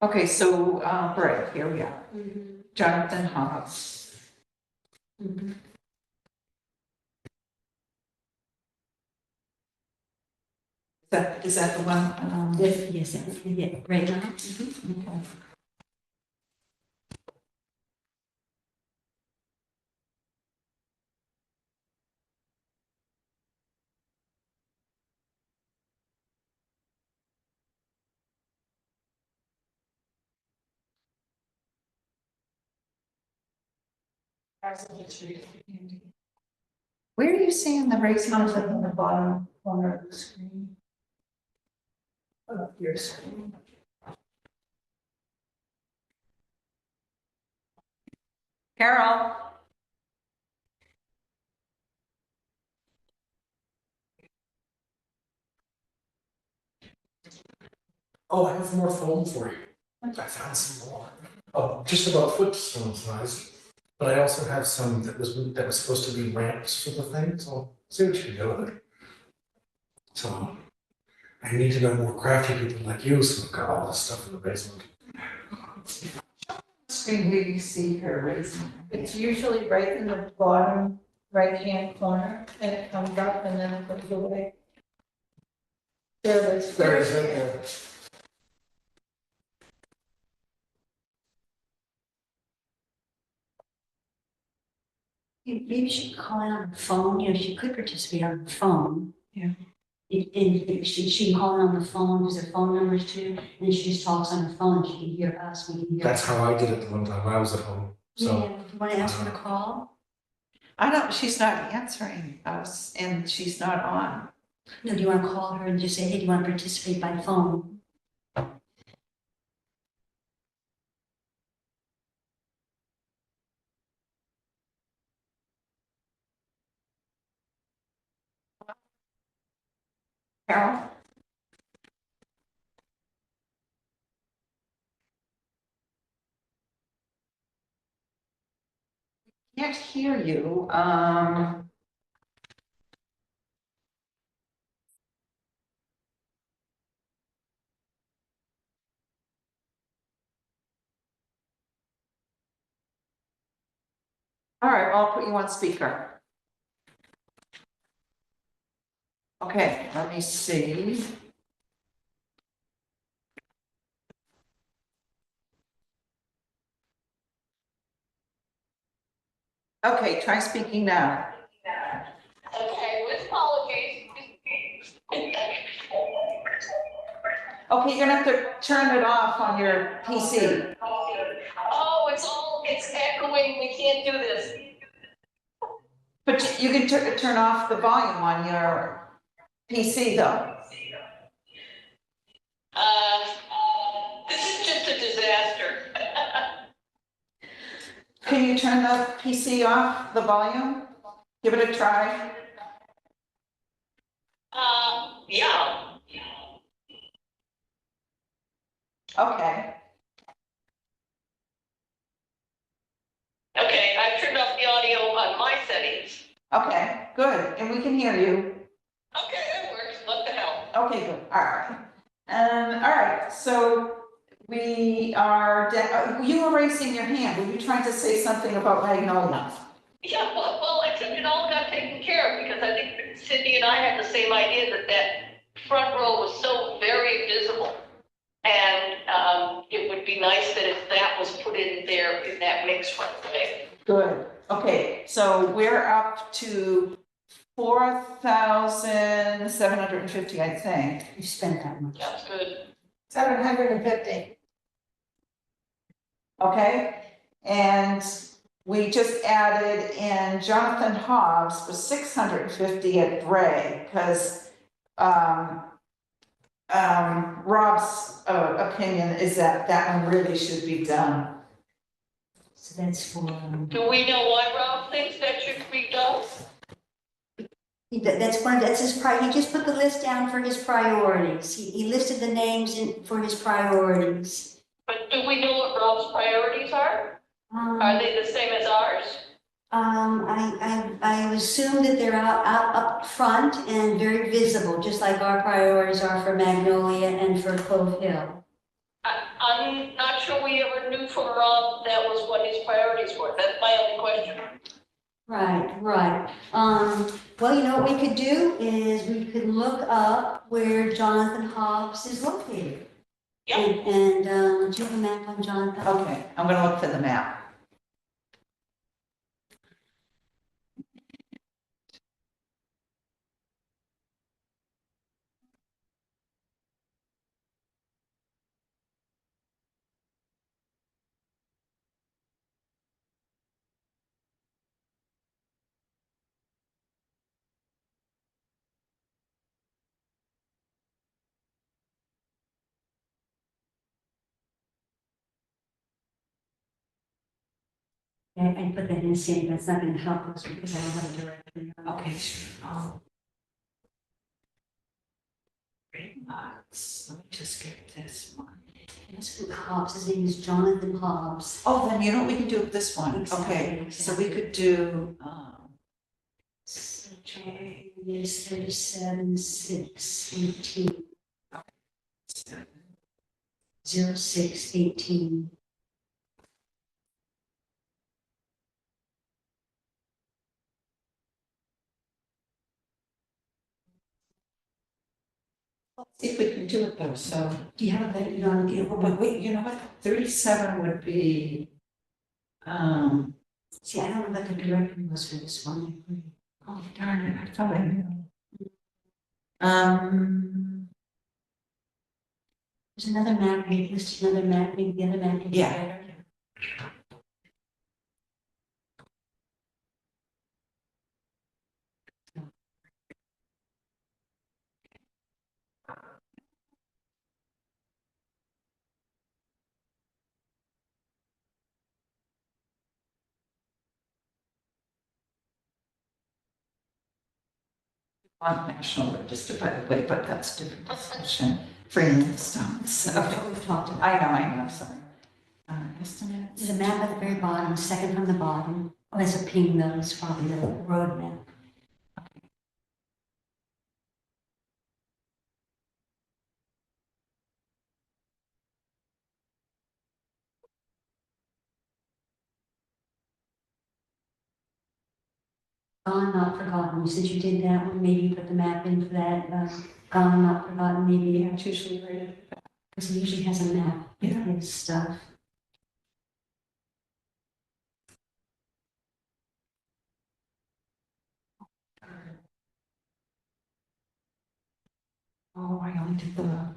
[SPEAKER 3] Okay, so, right, here we are. Jonathan Hobbs.
[SPEAKER 2] Mm-hmm.
[SPEAKER 3] Is that the one?
[SPEAKER 2] Yes, yeah, right now.
[SPEAKER 3] Okay. Where are you seeing the race comes up in the bottom corner of the screen? Of your screen. Carol?
[SPEAKER 5] Oh, I have more foam for you. I found some more. Oh, just about footstone size. But I also have some that was supposed to be ramps for the thing, so see what you can do with it. So I need to know more crafty people like you, so I've got all this stuff in the basement.
[SPEAKER 3] Screen where you see her raising.
[SPEAKER 1] it's usually right in the bottom
[SPEAKER 3] right-hand corner, and it comes up and then it goes away. There it is.
[SPEAKER 5] There it is, right there.
[SPEAKER 2] Maybe she could call in on the phone, you know, she could participate on the phone.
[SPEAKER 3] Yeah.
[SPEAKER 2] If she can call in on the phone, because her phone numbers too, and she just talks on her phone, she can hear us, we can hear.
[SPEAKER 5] That's how I did it the one time when I was at home, so.
[SPEAKER 2] Yeah, you wanna ask her to call?
[SPEAKER 3] I don't, she's not answering us and she's not on.
[SPEAKER 2] No, do you wanna call her and just say, hey, do you wanna participate by phone?
[SPEAKER 3] Carol? Can't hear you. All right, I'll put you on speaker. Okay, let me see. Okay, try speaking now.
[SPEAKER 4] Okay, with apologies.
[SPEAKER 3] Okay, you're gonna have to turn it off on your PC.
[SPEAKER 4] Oh, it's echoing, we can't do this.
[SPEAKER 3] But you can turn off the volume on your PC though.
[SPEAKER 4] This is just a disaster.
[SPEAKER 3] Can you turn the PC off, the volume? Give it a try.
[SPEAKER 4] Yeah.
[SPEAKER 3] Okay,
[SPEAKER 4] Okay, I've turned off the audio on my settings.
[SPEAKER 3] okay, good, and we can hear you.
[SPEAKER 4] Okay, that works, what the hell?
[SPEAKER 3] Okay, good, all right. All right, so we are, you were raising your hand, were you trying to say something about Magnolia?
[SPEAKER 4] Yeah, well, it all got taken care of, because I think Cindy and I had the same idea that front row was so very visible. And, it would be nice that if that was put in there in that mix right away.
[SPEAKER 3] Good, okay, so we're up to 4,750, I think.
[SPEAKER 2] You spent that much.
[SPEAKER 4] That's good.
[SPEAKER 1] 750.
[SPEAKER 3] Okay, and we just added in Jonathan Hobbs for 650 at Bray, because Rob's opinion is that that one really should be done.
[SPEAKER 2] So that's for,
[SPEAKER 4] Do we know why Rob thinks that should be done?
[SPEAKER 2] that's his he just put the list down for his priorities. He listed the names for his priorities.
[SPEAKER 4] But do we know what Rob's priorities are? Are they the same as ours?
[SPEAKER 2] I assume that they're out up front and very visible, just like our priorities are for Magnolia and for Cove Hill.
[SPEAKER 4] I'm not sure we ever knew from Rob that was what his priorities were. That's my only question.
[SPEAKER 2] Right. Well, you know what we could do is we could look up where Jonathan Hobbs is located.
[SPEAKER 4] Yeah.
[SPEAKER 2] And do you have a map on Jonathan?
[SPEAKER 3] Okay, I'm gonna look for the map.
[SPEAKER 2] I put that in the same, that's not gonna help us because I don't have a directory.
[SPEAKER 3] Okay, sure. Let me just get this one.
[SPEAKER 2] That's who Hobbs, his name is Jonathan Hobbs.
[SPEAKER 3] Oh, then you know what we can do with this one? Okay,
[SPEAKER 2] Exactly.
[SPEAKER 3] so we could do,
[SPEAKER 2] Okay, is 37, 6, 18, 06, 18.
[SPEAKER 3] See if we can do it though, so,
[SPEAKER 2] Do you have a better, you know,
[SPEAKER 3] oh, but wait, you know what, 37 would be,
[SPEAKER 2] see, I don't know what the directory was for this one.
[SPEAKER 3] oh darn it, I thought I knew.
[SPEAKER 2] There's another map, maybe just another map, maybe the other map would be
[SPEAKER 3] Yeah.
[SPEAKER 2] better.
[SPEAKER 3] On National Register, by the way, but that's a different discussion, Freeman stones,
[SPEAKER 2] That's
[SPEAKER 3] okay,
[SPEAKER 2] what we've talked about.
[SPEAKER 3] I know, sorry. Estimates.
[SPEAKER 2] There's a map at the very bottom, second from the bottom. Oh, there's a ping though, it's probably the road map. Gone, not forgotten. Since you did that one, maybe you put the map in for that, gone, not forgotten, maybe.
[SPEAKER 3] Yeah, it's usually rated.
[SPEAKER 2] Because he usually has a map with
[SPEAKER 3] Yeah.
[SPEAKER 2] his stuff.
[SPEAKER 3] Oh, I only did the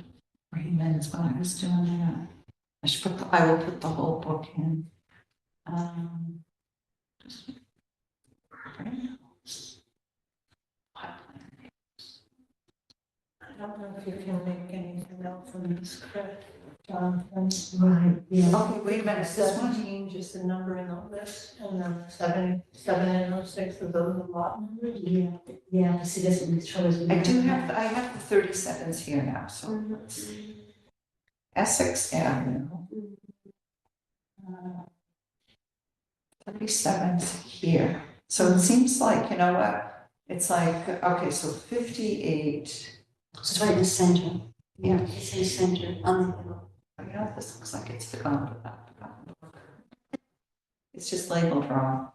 [SPEAKER 3] Freeman's while I was doing that. I will put the whole book in. Just- I don't know if you can make anything else from this, correct?
[SPEAKER 2] Right, yeah.
[SPEAKER 3] Okay, wait a minute, is this one?
[SPEAKER 1] Just the number in the list, and then seven and 06 of those are lot numbers.
[SPEAKER 2] Yeah, yeah, see, this one shows.
[SPEAKER 3] I have the 37s here now, so let's see. Essex Avenue. 37's here. So it seems like, you know what? It's like, okay, so 58.
[SPEAKER 2] It's right in the center. Yeah, it's in the center, on the hill.
[SPEAKER 3] You know, this looks like it's forgotten. It's just labeled wrong.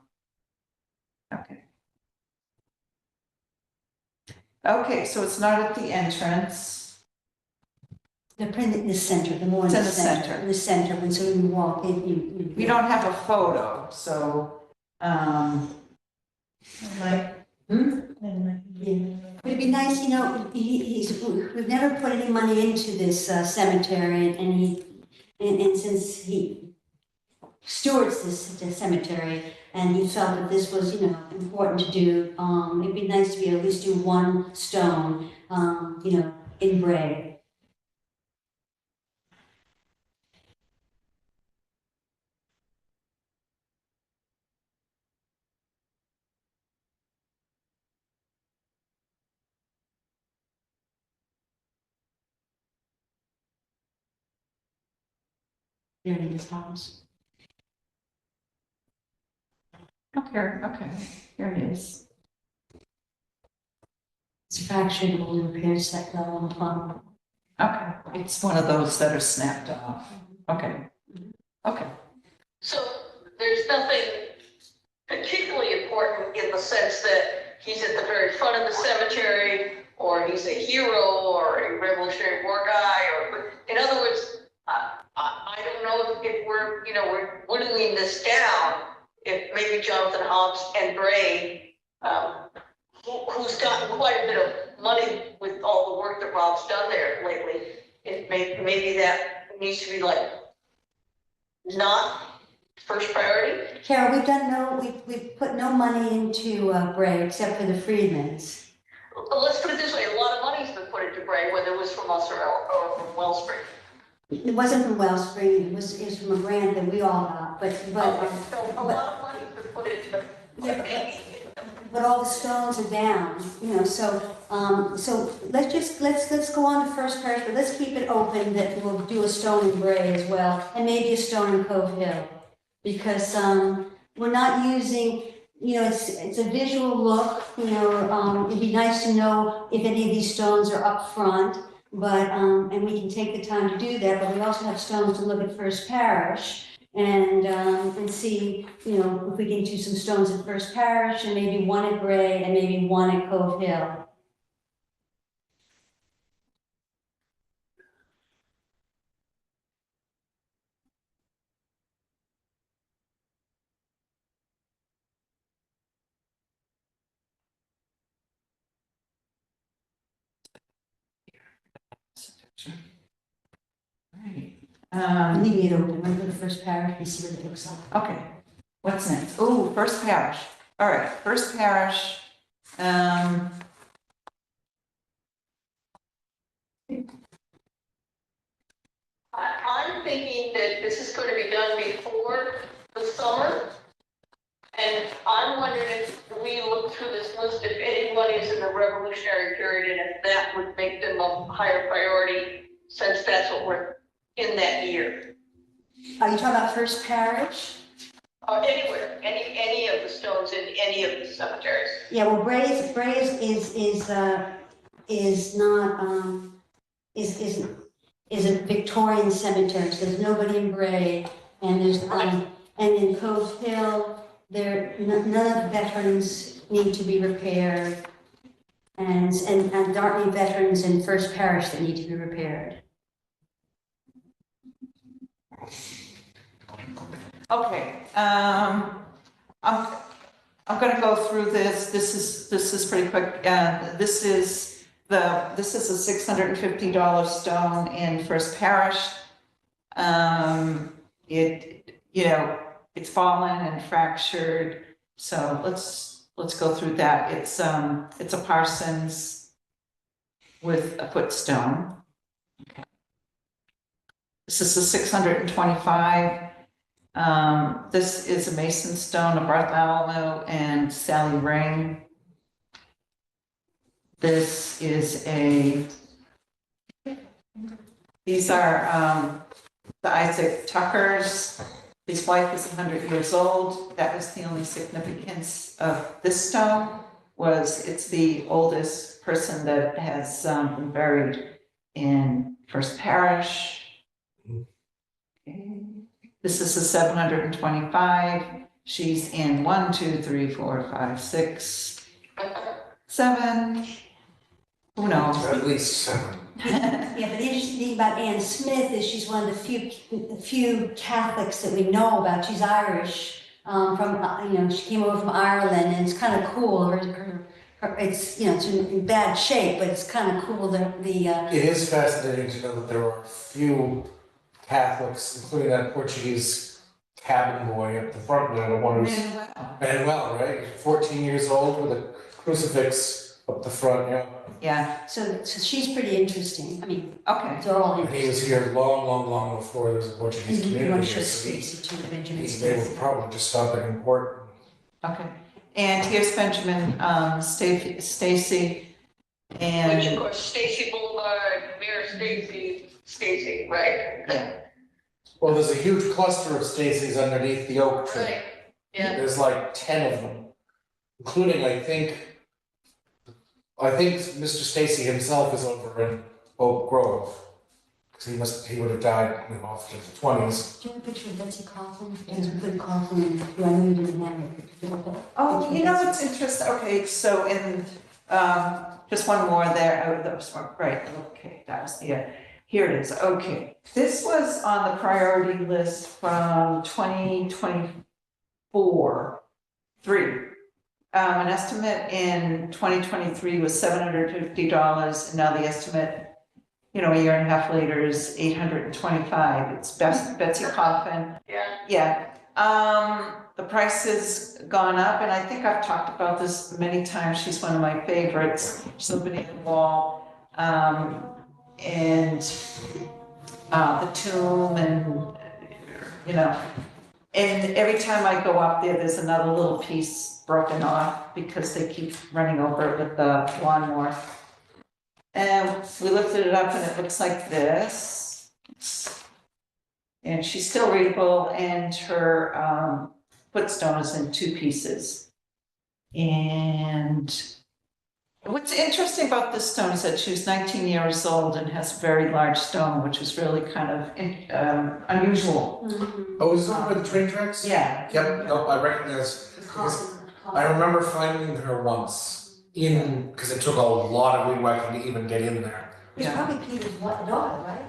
[SPEAKER 3] Okay. Okay, so it's not at the entrance.
[SPEAKER 2] They're printed in the center, the more in
[SPEAKER 3] It's
[SPEAKER 2] the
[SPEAKER 3] in the
[SPEAKER 2] center.
[SPEAKER 3] center.
[SPEAKER 2] In the center, when so when you walk in, you.
[SPEAKER 3] We don't have a photo, so,
[SPEAKER 1] Like,
[SPEAKER 2] Yeah. But it'd be nice, you know, we've never put any money into this cemetery, and since he stewards this cemetery, and he felt that this was, you know, important to do, it'd be nice to be able to at least do one stone, you know, in gray. There it is, Thomas.
[SPEAKER 3] okay, here it is.
[SPEAKER 2] It's fractured, will repair set level on plumb.
[SPEAKER 3] Okay, it's one of those that are snapped off. Okay, okay.
[SPEAKER 6] So there's nothing particularly important in the sense that he's at the very front of the cemetery, or he's a hero, or a Revolutionary War guy, or, in other words, I don't know if we're, you know, we're whittling this down, if maybe Jonathan Hobbs and Bray, who's gotten quite a bit of money with all the work that Rob's done there lately, maybe that needs to be like, not first priority.
[SPEAKER 2] Carol, we've put no money into Bray except for the Freedmans.
[SPEAKER 6] Let's put it this way, a lot of money's been put into Bray, whether it was from us or from Wellspring.
[SPEAKER 2] It wasn't from Wellspring, it was from a grant that we all got, but.
[SPEAKER 6] So a lot of money's been put into.
[SPEAKER 2] But all the stones are down, you know, so let's go on to First Parish, but let's keep it open that we'll do a stone in Bray as well, and maybe a stone in Cove Hill. Because, we're not using, you know, it's a visual look, you know, it'd be nice to know if any of these stones are up front, but, and we can take the time to do that, but we also have stones to look at First Parish and see, you know, if we can do some stones at First Parish and maybe one at Bray and maybe one at Cove Hill.
[SPEAKER 3] Right.
[SPEAKER 2] Leave it open, I'm go to first paragraph and see what it looks like.
[SPEAKER 3] Okay, what's next? Oh, First Parish. All right, First Parish.
[SPEAKER 6] I'm thinking that this is going to be done before the summer. And I'm wondering if we look through this list, if anybody is in the revolutionary period, and if that would make them a higher priority, since that's what we're in that year.
[SPEAKER 2] Are you talking about first parish?
[SPEAKER 6] Anywhere, any of the stones in any of the cemeteries.
[SPEAKER 2] Yeah, well, Bray's is not, is a Victorian cemetery, so there's nobody in Bray, and there's, and in Cove Hill, none of the veterans need to be repaired, and there aren't any veterans in First Parish that need to be repaired.
[SPEAKER 3] Okay, I'm gonna go through this. This is pretty quick. This is a $650 stone in First Parish. It's fallen and fractured. So let's go through that. It's a Parsons with a footstone. Okay. This is a 625. This is a Mason stone of Bartholomew and Sally Ring. This is these are the Isaac Tuckers. His wife is 100 years old. That was the only significance of this stone, it's the oldest person that has been buried in First Parish. Okay. This is a 725. She's in 1, 2, 3, 4, 5, 6, 7. Who knows?
[SPEAKER 5] At least 7.
[SPEAKER 2] Yeah, but the interesting thing about Anne Smith is she's one of the few Catholics that we know about. She's Irish, she came over from Ireland, and it's kind of cool. It's in bad shape, but it's kind of cool that
[SPEAKER 5] It is fascinating to know that there are few Catholics, including that Portuguese cabin boy at the front there, the one who's Manuel, right? 14 years old with a crucifix up the front, yeah.
[SPEAKER 3] Yeah,
[SPEAKER 2] so she's pretty interesting. I mean,
[SPEAKER 3] okay.
[SPEAKER 2] they're all
[SPEAKER 5] And he
[SPEAKER 2] interesting.
[SPEAKER 5] was here long before there was a Portuguese community
[SPEAKER 2] You want to
[SPEAKER 5] here.
[SPEAKER 2] show
[SPEAKER 5] So
[SPEAKER 2] Stacy too, Benjamin
[SPEAKER 5] they
[SPEAKER 2] Stacy.
[SPEAKER 5] were probably just stopping in port.
[SPEAKER 3] Okay, and here's Benjamin Stacy, and
[SPEAKER 6] Which of course, Stacy Boulevard, Mayor Stacy, right?
[SPEAKER 3] yeah,
[SPEAKER 5] Well, there's a huge cluster of Stacy's underneath the oak tree.
[SPEAKER 6] Right, yeah.
[SPEAKER 5] There's like 10 of them, including, I think Mr. Stacy himself is over in Oak Grove. Because he would have died in the 20s.
[SPEAKER 2] Do you have a picture of Betsy Coughlin? There's a good Coughlin, who I know you didn't have it.
[SPEAKER 3] oh, you know what's interesting, okay, so in, just one more there, oh, that was one, right, okay, that was the, here it is, okay. This was on the priority list from 2023. An estimate in 2023 was $750, and now the estimate, a year and a half later is $825. It's Betsy Coffin.
[SPEAKER 6] Yeah.
[SPEAKER 3] Yeah. The price has gone up, and I think I've talked about this many times. She's one of my favorites. Somebody in the wall, and the tomb, and and every time I go up there, there's another little piece broken off because they keep running over it with the lawnmower. And we lifted it up and it looks like this. And she's still readable, and her footstone is in 2 pieces. And what's interesting about this stone is that she was 19 years old and has a very large stone, which is really kind of unusual.
[SPEAKER 2] Mm-hmm.
[SPEAKER 5] Oh, is this over the train tracks?
[SPEAKER 3] Yeah.
[SPEAKER 5] Yep, no, I recognize. I remember finding her once because it took a lot of weed whacking to even get in there.
[SPEAKER 2] It's probably Peter's daughter, right?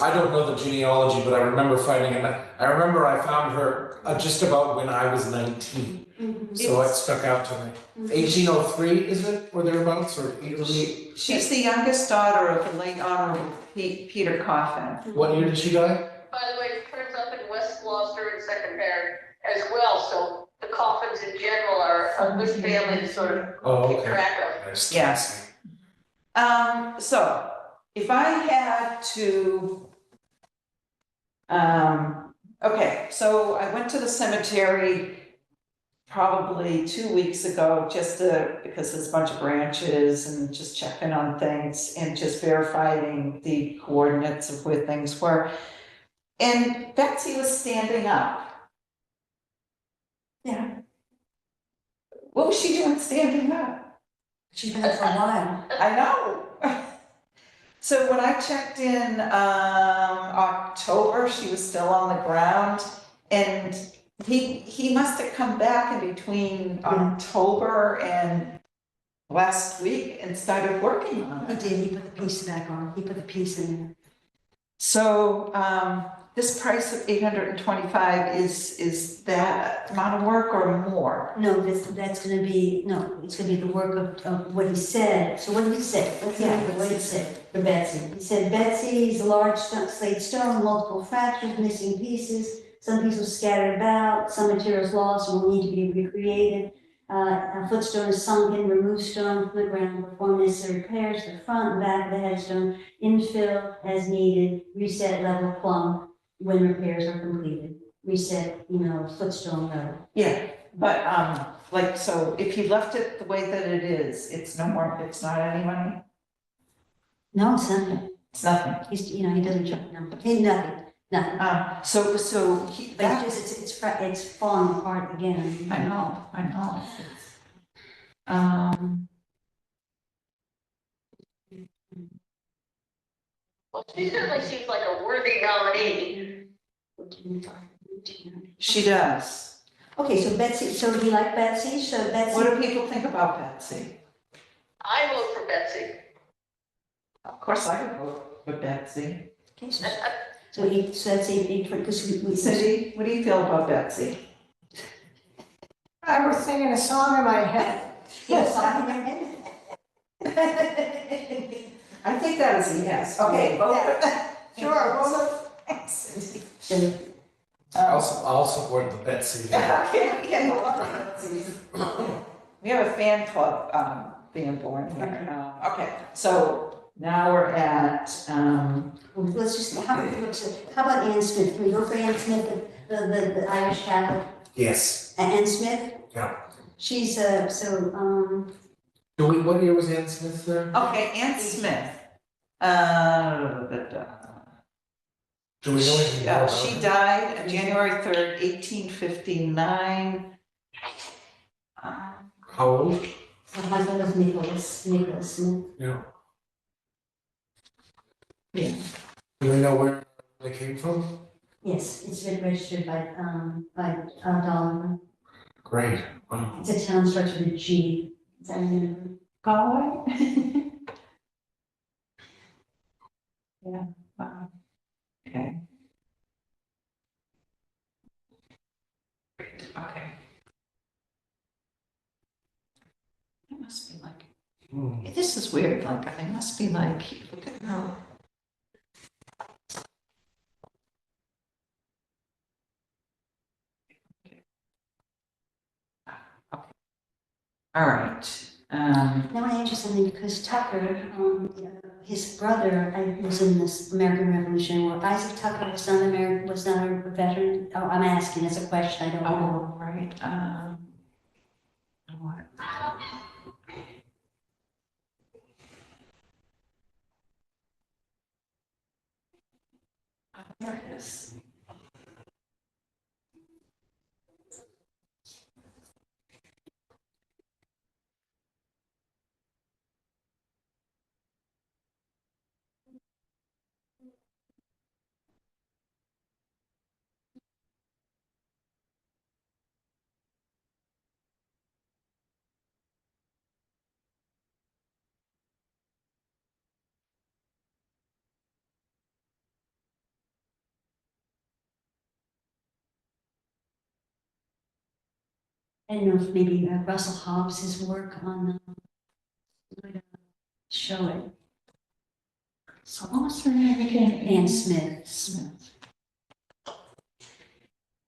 [SPEAKER 5] I don't know the genealogy, but I remember finding it. I remember I found her just about when I was 19. So it stuck out to me. 1803, is it, or thereabouts, or 808?
[SPEAKER 3] She's the youngest daughter of the late Honorable Peter Coffin.
[SPEAKER 5] What year did she die?
[SPEAKER 6] By the way, it turns up in West Gloucester and Secondary as well, so the Coffins in general are a good family to sort of
[SPEAKER 5] Oh,
[SPEAKER 6] keep
[SPEAKER 5] okay.
[SPEAKER 6] track of.
[SPEAKER 5] I just
[SPEAKER 3] Yeah.
[SPEAKER 5] can't see.
[SPEAKER 3] So if I had to, okay, so I went to the cemetery probably 2 weeks ago, just because there's a bunch of branches and just checking on things and just verifying the coordinates of where things were. And Betsy was standing up.
[SPEAKER 2] Yeah,
[SPEAKER 3] What was she doing standing up?
[SPEAKER 2] she's been there for a while.
[SPEAKER 3] I know. So when I checked in, October, she was still on the ground, and he must have come back in between October and last week and started working on
[SPEAKER 2] He
[SPEAKER 3] it.
[SPEAKER 2] did, he put the piece back on, he put the piece in there.
[SPEAKER 3] So, this price of $825, is that amount of work or more?
[SPEAKER 2] No, that's gonna be, no, it's gonna be the work of what he said. So what did he say? Let's hear what he said for Betsy. He said, Betsy's large slate stone, multiple fractures, missing pieces, some pieces scattered about, some materials lost and will need to be recreated. A footstone is sunken, remove stone from the ground, perform necessary repairs to the front and back of the headstone, infill as needed, reset level plumb when repairs are completed. Reset, footstone level.
[SPEAKER 3] Yeah, but, like, so if you left it the way that it is, it's no more, it's not any money?
[SPEAKER 2] No, it's nothing.
[SPEAKER 3] It's nothing.
[SPEAKER 2] He's, he doesn't check numbers. He, nothing.
[SPEAKER 3] So he,
[SPEAKER 2] But
[SPEAKER 3] that,
[SPEAKER 2] it's just, it's falling apart again.
[SPEAKER 3] I know.
[SPEAKER 6] Well, she certainly seems like a worthy nominee.
[SPEAKER 3] She does.
[SPEAKER 2] Okay, so Betsy, so do you like Betsy? So Betsy.
[SPEAKER 3] What do people think about Betsy?
[SPEAKER 6] I vote for Betsy.
[SPEAKER 3] Of course, I would vote for Betsy.
[SPEAKER 2] Okay, so that's eight, because we
[SPEAKER 3] Cindy, what do you feel about Betsy?
[SPEAKER 1] I was singing a song in my head.
[SPEAKER 2] Yes.
[SPEAKER 3] I think that is a yes. Okay, vote for
[SPEAKER 1] Sure, vote
[SPEAKER 3] Cindy.
[SPEAKER 5] I'll support the Betsy.
[SPEAKER 3] Okay, we can vote for Betsy. We have a fan club, being born here. Okay, so now we're at,
[SPEAKER 2] Let's just, how about Ann Smith? Can we go for Ann Smith, the Irish Catholic?
[SPEAKER 5] Yes.
[SPEAKER 2] Ann Smith?
[SPEAKER 5] Yeah.
[SPEAKER 2] She's,
[SPEAKER 5] What year was Ann Smith there?
[SPEAKER 3] okay, Ann Smith.
[SPEAKER 5] Do we know anything more about
[SPEAKER 3] She
[SPEAKER 5] her?
[SPEAKER 3] died on January 3rd, 1859.
[SPEAKER 5] How old?
[SPEAKER 2] her husband was Nicholas Smith.
[SPEAKER 5] Yeah.
[SPEAKER 3] Yeah.
[SPEAKER 5] Do we know where they came from?
[SPEAKER 2] Yes, it's been registered by Donovan.
[SPEAKER 5] Great. Wow.
[SPEAKER 2] It's a town starts with a G. Is that in
[SPEAKER 3] Galway? Yeah, wow. Okay. Okay. It must be like,
[SPEAKER 5] Hmm.
[SPEAKER 3] this is weird, like, I must be like, look at her. All right,
[SPEAKER 2] Now I ask you something, because Tucker, his brother, was in this American Revolutionary War. Isaac Tucker was not a veteran. Oh, I'm asking, it's a question, I don't know.
[SPEAKER 3] oh, right, what? There it is.
[SPEAKER 2] I don't know if maybe Russell Hobbs's work on, would, show it.
[SPEAKER 3] So what was her name again?
[SPEAKER 2] Ann Smith.
[SPEAKER 3] Smith.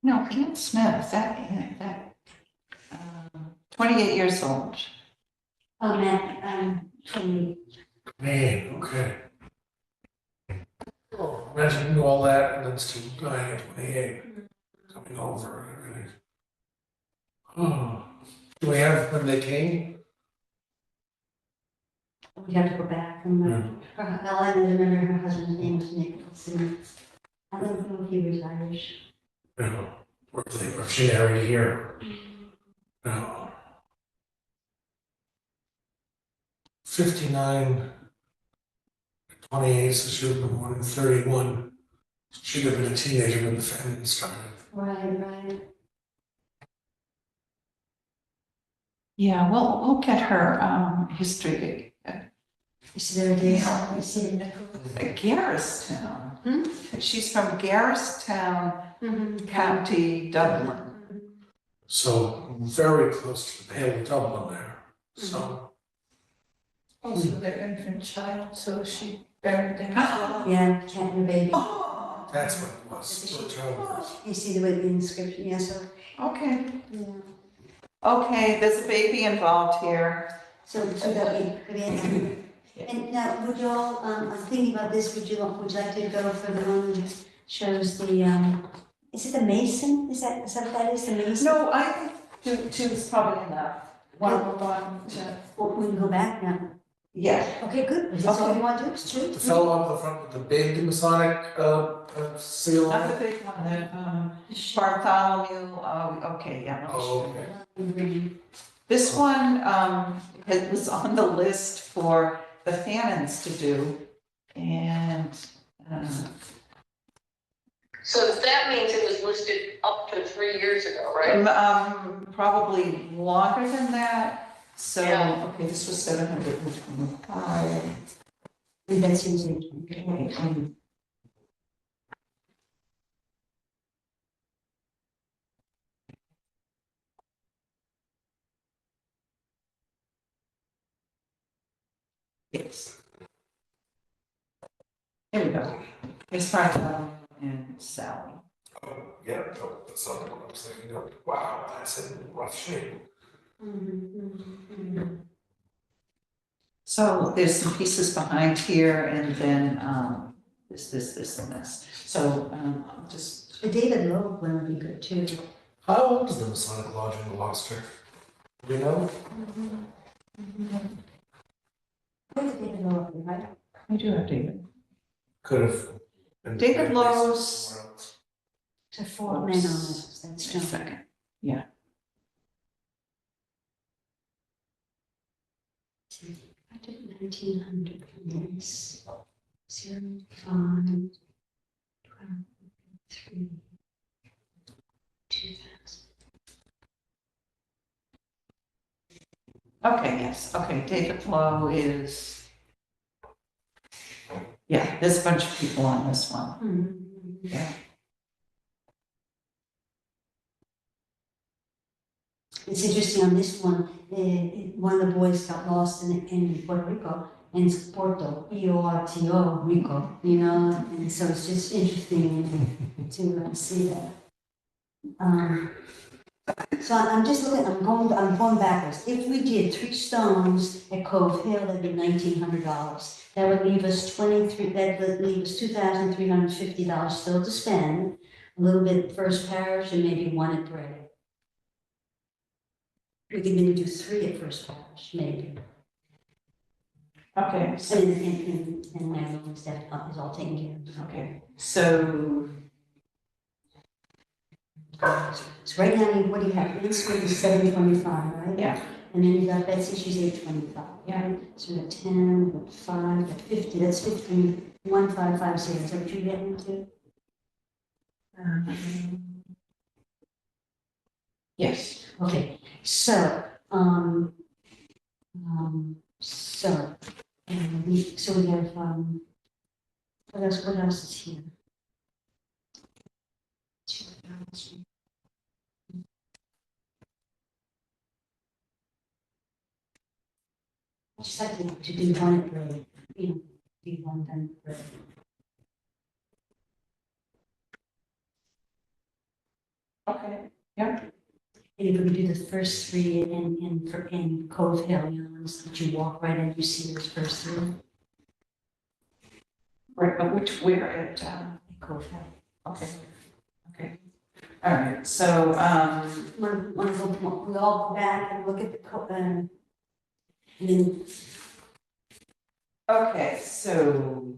[SPEAKER 3] No, Ann Smith, that, 28 years old.
[SPEAKER 2] Oh, Matt, 20.
[SPEAKER 5] Man, okay. Oh, imagine doing all that and then still dying at 28, coming over and everything. Oh, do we have when they came?
[SPEAKER 2] We'd have to go back and, all I remember her husband's name was Nicholson. I don't know if he was Irish.
[SPEAKER 5] No, or if she married here. No. 59, 28, so she would have been born in 31. She'd have been a teenager when the family started.
[SPEAKER 2] Right.
[SPEAKER 3] Yeah, we'll get her history.
[SPEAKER 2] Is there a day? I see it.
[SPEAKER 3] Garristown. She's from Garristown, County, Dublin.
[SPEAKER 5] So very close to the Pale of Dublin there. So
[SPEAKER 1] Also their infant child, so she buried them as well.
[SPEAKER 2] Yeah, cat and baby.
[SPEAKER 3] Oh,
[SPEAKER 5] that's what it was. What childbirth.
[SPEAKER 2] You see the way the inscription, yeah, so,
[SPEAKER 3] okay.
[SPEAKER 2] yeah.
[SPEAKER 3] Okay, there's a baby involved here.
[SPEAKER 2] So that could be. And now, would you all, I'm thinking about this, would you like to go for the one that shows the, is it the Mason? Is that what that is, the Mason?
[SPEAKER 3] No, I think two is probably enough. One more one,
[SPEAKER 2] Well, we can go back now.
[SPEAKER 3] yeah.
[SPEAKER 2] Okay, good. Is that all you want to do? It's two?
[SPEAKER 5] The fellow up the front with the big Masonic seal on
[SPEAKER 3] Not the
[SPEAKER 5] it.
[SPEAKER 3] big one, Bartholomew, okay, yeah.
[SPEAKER 5] Oh, okay.
[SPEAKER 3] This one, it was on the list for the Fannons to do, and,
[SPEAKER 6] So that means it was listed up to 3 years ago, right?
[SPEAKER 3] probably longer than that, so,
[SPEAKER 6] Yeah.
[SPEAKER 3] okay, this was 725.
[SPEAKER 2] And that's usually.
[SPEAKER 3] Okay, yes. Here we go. It's Bartholomew and Sally.
[SPEAKER 5] Oh, yeah, no, that's not what I was thinking of. Wow, that's in rough shape.
[SPEAKER 3] So there's some pieces behind here, and then, this, and this. So, I'll just,
[SPEAKER 2] The David Loeb one would be good too.
[SPEAKER 5] How old is the Masonic Lodge in Gloucester? Do you know?
[SPEAKER 2] Where's David Loeb, right?
[SPEAKER 3] I do have David.
[SPEAKER 5] Could have. been
[SPEAKER 3] David
[SPEAKER 5] based
[SPEAKER 3] Lowe's-
[SPEAKER 5] somewhere else.
[SPEAKER 2] To four men on it, that's
[SPEAKER 3] Just a
[SPEAKER 2] John.
[SPEAKER 3] second. Yeah.
[SPEAKER 2] I did 1900, yes. 0, 5, 12, 3, 2000.
[SPEAKER 3] Okay, yes, okay, David Lowe is, yeah, there's a bunch of people on this one. Yeah.
[SPEAKER 2] It's interesting on this one, one of the boys got lost in Puerto Rico, and it's Porto, P-O-R-T-O, Rico, you know, and so it's just interesting to see that. So I'm just looking, I'm going backwards. If we did 3 stones at Cove Hill, that'd be $1,900. That would leave us $2,350 still to spend, a little bit First Parish and maybe 1 at Bray. We could maybe do 3 at First Parish, maybe.
[SPEAKER 3] Okay, so,
[SPEAKER 2] And Maryland's that is all taken care of.
[SPEAKER 3] okay, so,
[SPEAKER 2] So right now, what do you have? Inswood is $725, right?
[SPEAKER 3] yeah,
[SPEAKER 2] And then you got Betsy, she's $825.
[SPEAKER 3] Yeah.
[SPEAKER 2] So we got 10, we got 5, we got 50, that's 15, 1550, is that what you're getting to?
[SPEAKER 3] yes.
[SPEAKER 2] Okay, so, so we have, what else is here? 2000. Just like to do one grade, you know, do one done grade.
[SPEAKER 3] Okay, yeah.
[SPEAKER 2] And if we do the first three in Cove Hill, you know, so that you walk right in, you see those first three.
[SPEAKER 3] Right, but where at,
[SPEAKER 2] Cove Hill.
[SPEAKER 3] okay, okay. All right, so,
[SPEAKER 2] We all go back and look at and then
[SPEAKER 3] okay, so.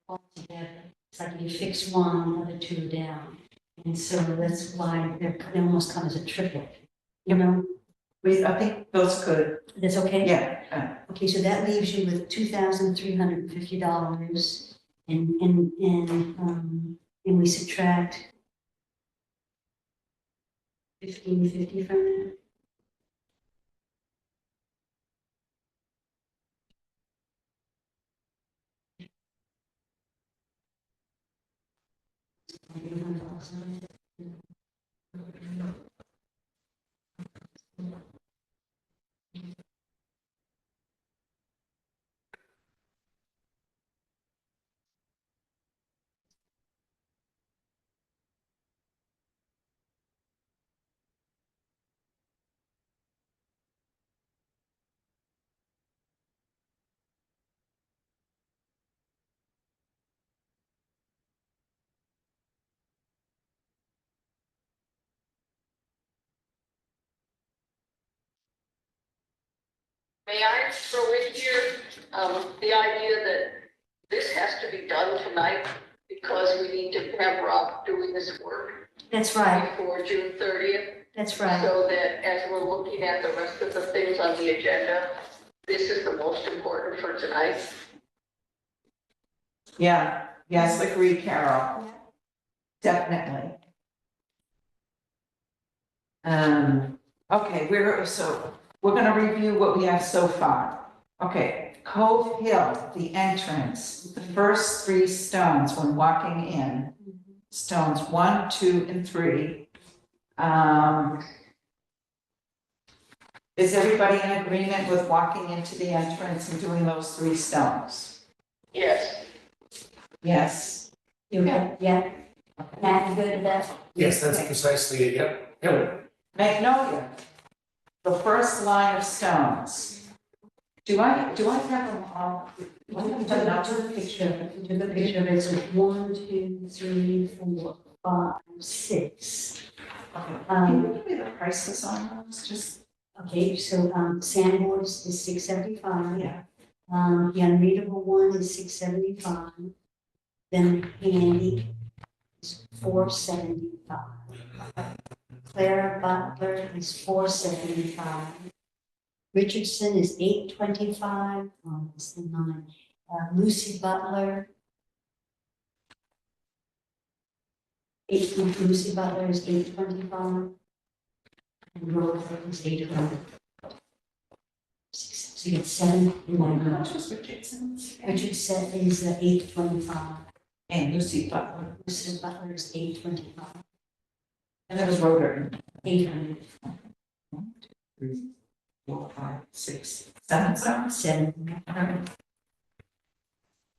[SPEAKER 2] all together. It's like you fix one, the other two are down. And so that's why they almost come as a triplet, you know?
[SPEAKER 3] I think those could,
[SPEAKER 2] That's okay?
[SPEAKER 3] yeah,
[SPEAKER 2] Okay, so that leaves you with $2,350 and we subtract 1,550 from that.
[SPEAKER 6] May I throw in here, the idea that this has to be done tonight because we need to have Rob doing this work
[SPEAKER 2] That's right,
[SPEAKER 6] before June 30th.
[SPEAKER 2] that's right.
[SPEAKER 6] So that as we're looking at the rest of the things on the agenda, this is the most important for tonight.
[SPEAKER 3] yeah, yes, agreed, Carol. Definitely. Okay, we're gonna review what we have so far. Okay, Cove Hill, the entrance, the first three stones when walking in, stones 1, 2, and 3. Is everybody in agreement with walking into the entrance and doing those 3 stones?
[SPEAKER 6] Yes.
[SPEAKER 3] Yes.
[SPEAKER 2] You okay? Yeah. Matt, you good with that?
[SPEAKER 5] Yes, that's precisely it, yep, yep.
[SPEAKER 3] Magnolia, the first line of stones. Do I have them all? Do I have them all?
[SPEAKER 2] Took a picture, took a picture of it, so 1, 2, 3, 4, 5, 6.
[SPEAKER 3] Can you give me the prices on those, just?
[SPEAKER 2] Okay, so, sandboards is $675.
[SPEAKER 3] Yeah.
[SPEAKER 2] The unreadable one is $675. Then handy is $475. Clara Butler is $475. Richardson is $825. Oh, that's the 9. Lucy Butler. Lucy Butler is $825. And Rose is $800. So you get 7 and
[SPEAKER 3] How
[SPEAKER 2] 9.
[SPEAKER 3] much was Richardson's?
[SPEAKER 2] Richardson is $825.
[SPEAKER 3] And Lucy Butler,
[SPEAKER 2] Mrs. Butler is $825.
[SPEAKER 3] and there was Rotary.
[SPEAKER 2] 800.
[SPEAKER 3] 1, 2, 3, 4, 5, 6, 7 stones.
[SPEAKER 2] 7.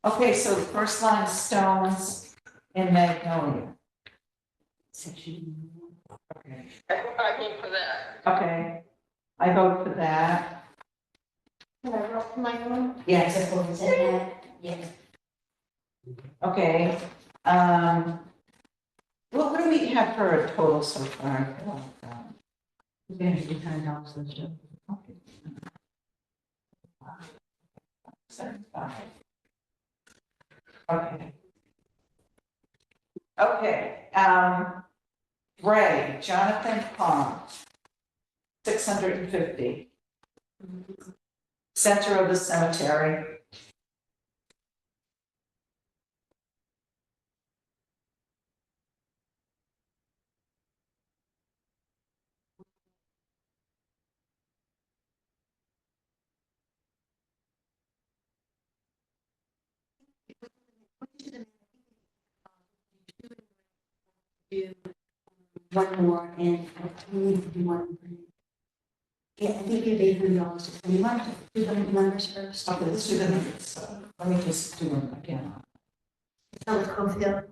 [SPEAKER 3] Okay, so the first line of stones in Magnolia.
[SPEAKER 2] Section.
[SPEAKER 3] Okay.
[SPEAKER 6] I vote for that.
[SPEAKER 3] Okay, I vote for that.
[SPEAKER 1] Can I roll for my own?
[SPEAKER 3] Yes.
[SPEAKER 2] Is that that? Yes.
[SPEAKER 3] Okay, well, what do we have for a total so far?
[SPEAKER 2] We're gonna do $100 left over.
[SPEAKER 3] Okay. 75. Okay. Okay, Ray, Jonathan Pond, 650. Center of the cemetery,
[SPEAKER 2] do one more, and we need to do one. Yeah, I think we have $800. And you want to do the numbers first?
[SPEAKER 3] Okay, let's do the numbers. So let me just do them again.
[SPEAKER 2] Start with Cofield.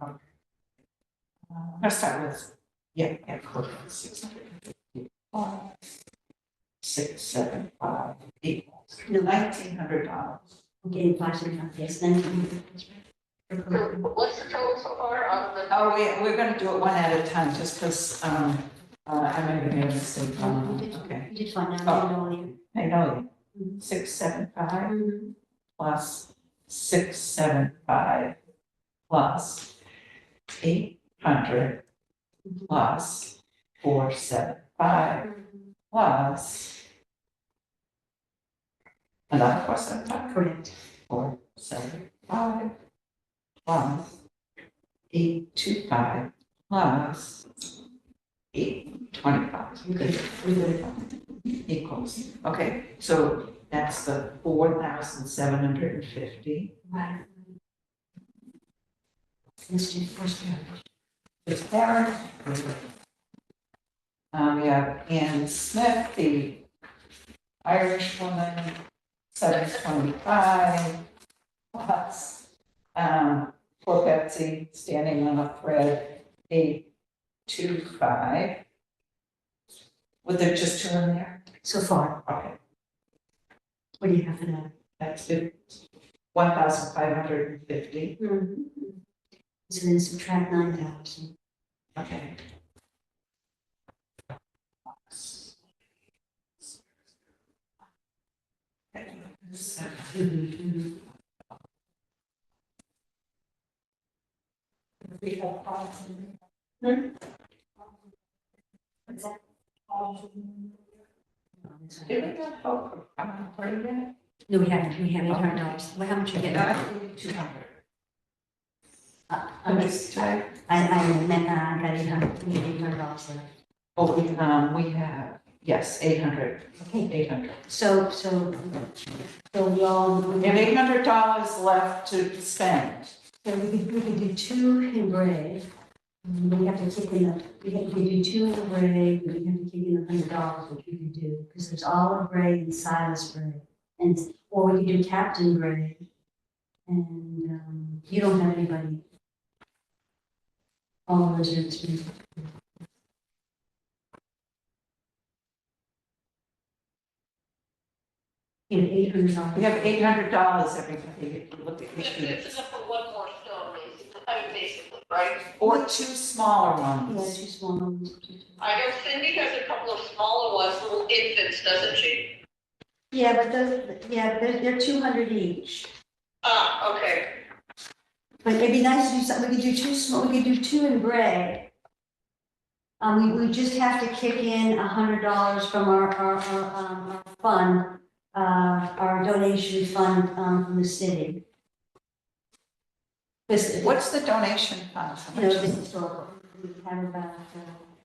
[SPEAKER 3] Let's start with, yeah, cool. 655, 675 equals
[SPEAKER 2] No,
[SPEAKER 3] $1,900.
[SPEAKER 2] okay, 575, yes, 19.
[SPEAKER 6] So what's the total so far on the?
[SPEAKER 3] Oh, we're gonna do it one at a time, just because, I might have made a mistake. Okay,
[SPEAKER 2] You did fine, now I know you.
[SPEAKER 3] I know you.
[SPEAKER 2] Mhm.
[SPEAKER 3] 675
[SPEAKER 2] Mhm.
[SPEAKER 3] plus 675 plus 800 plus 475 plus another 475,
[SPEAKER 2] Correct.
[SPEAKER 3] 475 plus 825 plus 825.
[SPEAKER 2] Good.
[SPEAKER 3] Equals, okay, so that's the 4,750.
[SPEAKER 2] Right. Let's do first one.
[SPEAKER 3] It's Karen. We have Ann Smith, the Irish woman, 725 plus, poor Betsy standing on a thread, 825. Was there just two in there?
[SPEAKER 2] So far,
[SPEAKER 3] Okay,
[SPEAKER 2] what do you have for that?
[SPEAKER 3] that's it. 1,550.
[SPEAKER 2] So then subtract 9,000.
[SPEAKER 3] Okay.
[SPEAKER 2] What's that?
[SPEAKER 3] Did we not vote for part of that?
[SPEAKER 2] No, we haven't, we have $800. Well, how much you get?
[SPEAKER 3] I think 200.
[SPEAKER 2] I meant, I got 800, we have $800 left.
[SPEAKER 3] Oh, we have, yes, 800.
[SPEAKER 2] Okay,
[SPEAKER 3] 800.
[SPEAKER 2] so we all.
[SPEAKER 3] We have $800 left to spend.
[SPEAKER 2] So we could do two in gray. We have to kick in the, we can do two in gray, but we have to kick in $100, which we could do, because there's olive gray and Silas gray. And, or we could do Captain Gray. And, you don't have anybody. All of those are expensive. You have $800.
[SPEAKER 3] We have $800, everybody. Look at
[SPEAKER 6] This
[SPEAKER 3] this.
[SPEAKER 6] is for one more stone, basically, I mean, basically, right?
[SPEAKER 3] Or two smaller
[SPEAKER 2] Yeah,
[SPEAKER 3] ones.
[SPEAKER 2] two small ones.
[SPEAKER 6] I know Cindy has a couple of smaller ones, little infants, doesn't she?
[SPEAKER 2] Yeah, but those, yeah, they're 200 each.
[SPEAKER 6] Ah, okay.
[SPEAKER 2] But it'd be nice to do something, we could do two small, we could do two in gray. We just have to kick in $100 from our fund, our donation fund, from the city. Because,
[SPEAKER 3] What's the donation fund? How
[SPEAKER 2] you know,
[SPEAKER 3] much
[SPEAKER 2] the
[SPEAKER 3] is-
[SPEAKER 2] historical, we have about,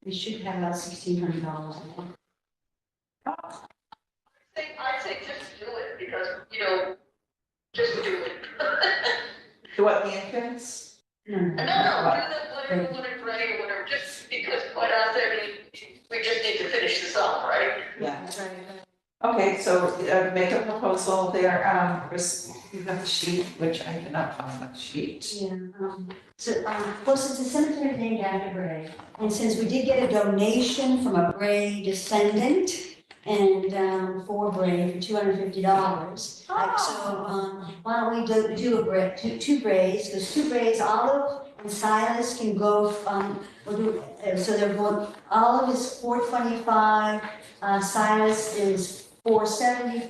[SPEAKER 2] we should have about $1,600 in it.
[SPEAKER 6] I'd say just do it, because, you know, just do it.
[SPEAKER 3] To what, the infants?
[SPEAKER 2] No,
[SPEAKER 6] No,
[SPEAKER 2] no.
[SPEAKER 6] do the whatever, whatever, gray or whatever, just because quite honestly, I mean, we just need to finish this off, right?
[SPEAKER 3] Yeah. Okay, so make a proposal there, Chris, you have a sheet, which I cannot find that sheet.
[SPEAKER 2] Yeah, well, since the cemetery is named after Gray, and since we did get a donation from a Gray descendant, and, for Gray for $250, like, so, why don't we do a Gray, two Grays, because two Grays, Olive and Silas can go, we'll do, so they're going, Olive is $425, Silas is $475,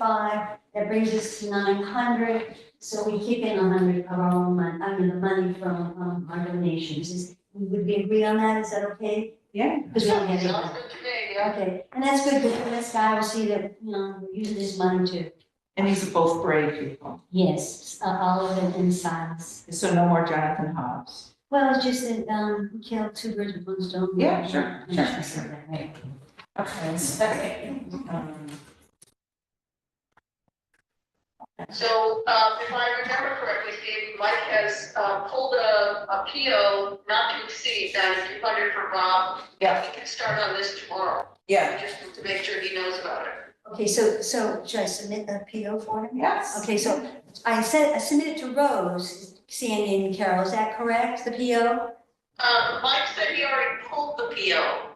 [SPEAKER 2] that brings us to $900. So we kick in 100 of our own money, I mean, the money from, our donations. Would we agree on that? Is that okay?
[SPEAKER 3] Yeah.
[SPEAKER 2] Because we only have
[SPEAKER 6] Sounds
[SPEAKER 2] 800.
[SPEAKER 6] good to me, yeah.
[SPEAKER 2] Okay, and that's good, because this guy will see that, you know, we're using this money too.
[SPEAKER 3] And these are both brave people,
[SPEAKER 2] Yes, Olive and Silas.
[SPEAKER 3] so no more Jonathan Hobbs.
[SPEAKER 2] Well, it's just that, we killed two birds with one stone.
[SPEAKER 3] Yeah, sure,
[SPEAKER 2] I
[SPEAKER 3] sure,
[SPEAKER 2] just said that, right?
[SPEAKER 3] Okay,
[SPEAKER 6] So, if I remember correctly, Steve, Mike has pulled a PO not to exceed 9,200 for Rob.
[SPEAKER 3] Yeah.
[SPEAKER 6] He can start on this tomorrow.
[SPEAKER 3] Yeah.
[SPEAKER 6] Just to make sure he knows about it.
[SPEAKER 2] Okay, so should I submit a PO for him?
[SPEAKER 3] Yes.
[SPEAKER 2] Okay, so I submitted to Rose, Sandy and Carol, is that correct, the PO?
[SPEAKER 6] Mike said he already pulled the PO.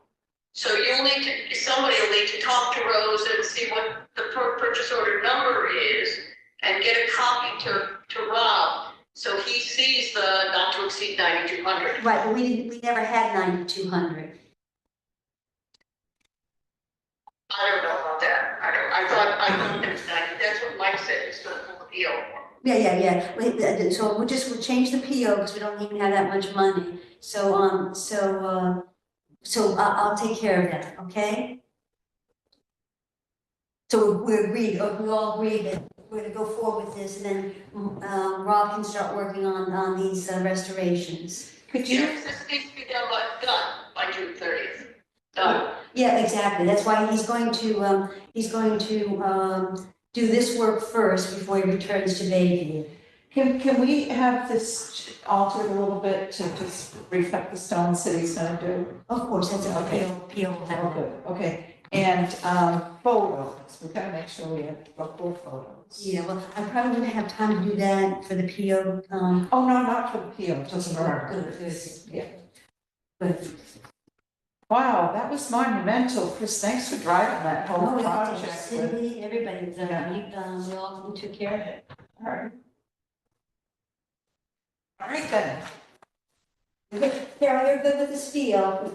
[SPEAKER 6] So you'll need to, somebody will need to talk to Rose and see what the purchase order number is and get a copy to Rob, so he sees the not to exceed 9,200.
[SPEAKER 2] Right, but we never had 9,200.
[SPEAKER 6] I don't know about that. I thought it was 90. That's what Mike said, he's gonna pull the PO.
[SPEAKER 2] Yeah. So we'll change the PO because we don't even have that much money. So, I'll take care of that, okay? So we all agreed that we're gonna go forward with this, and then, Rob can start working on these restorations.
[SPEAKER 3] Could you?
[SPEAKER 6] Yes, this needs to be done by June 30th. Done.
[SPEAKER 2] Yeah, exactly, that's why he's going to do this work first before he returns to Bayview.
[SPEAKER 3] Can we have this altered a little bit to just reflect the stones that he's gonna do?
[SPEAKER 2] Of course, that's a
[SPEAKER 3] Okay.
[SPEAKER 2] PO will have that.
[SPEAKER 3] Okay, and, photos, we gotta make sure we have full photos.
[SPEAKER 2] Yeah, well, I probably wouldn't have time to do that for the PO,
[SPEAKER 3] Oh, no, not for the PO, just for.
[SPEAKER 2] Good.
[SPEAKER 3] Yeah.
[SPEAKER 2] but,
[SPEAKER 3] Wow, that was monumental, Chris, thanks for driving that whole
[SPEAKER 2] oh, yeah,
[SPEAKER 3] project.
[SPEAKER 2] Cindy, everybody,
[SPEAKER 3] Yeah.
[SPEAKER 2] we all took care of it.
[SPEAKER 3] All right. All right then.
[SPEAKER 2] Okay, Carol, you're good with the steel,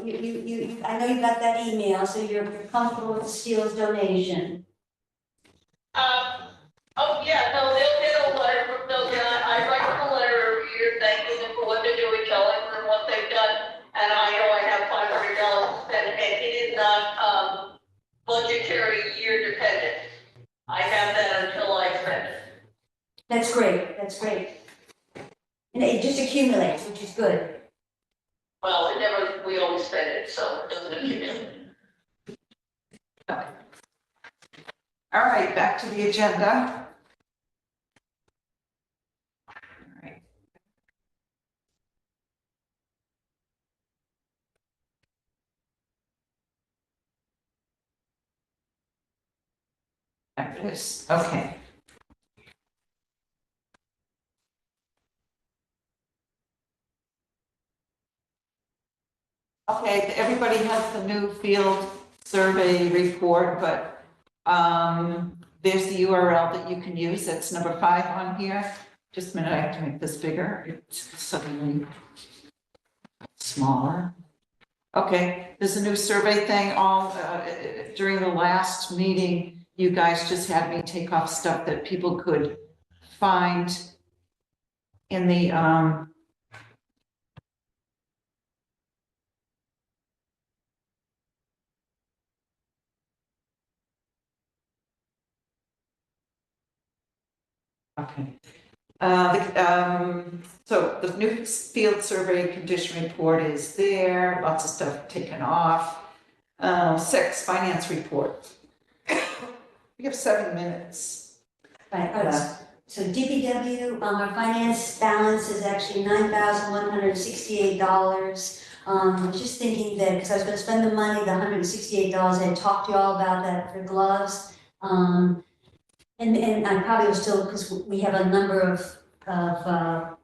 [SPEAKER 2] I know you got that email, so you're comfortable with the steel's donation.
[SPEAKER 6] Oh, yeah, no, they'll get a letter from those guys. I write them a letter every year thanking them for what they're doing, telling them what they've done. And I know I have $500 to spend, and it is not, budgetary year dependent. I have that until I spend it.
[SPEAKER 2] That's great, and it just accumulates, which is good.
[SPEAKER 6] Well, it never, we always spend it, so it doesn't accumulate.
[SPEAKER 3] All right, back to the agenda. All right. After this, okay. Okay, everybody has the new field survey report, but there's the URL that you can use. That's number 5 on here. Just a minute, I have to make this bigger. It's suddenly smaller. Okay, there's a new survey thing. All during the last meeting, you guys just had me take off stuff that people could find in the okay. So the new field survey condition report is there, lots of stuff taken off. 6, finance report. We have 7 minutes.
[SPEAKER 2] Right, so DPW, our finance balance is actually $9,168. Just thinking that, because I was gonna spend the money, the $168, I had talked to you all about that for gloves. And I probably will still, because we have a number of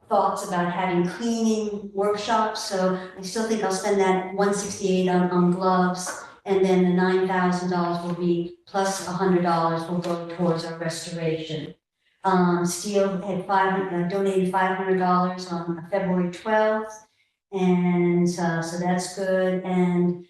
[SPEAKER 2] thoughts about having cleaning workshops, so I still think I'll spend that $168 on gloves. And then the $9,000 will be, plus $100 will go towards our restoration. Steel had donated $500 on February 12th, and so that's good. And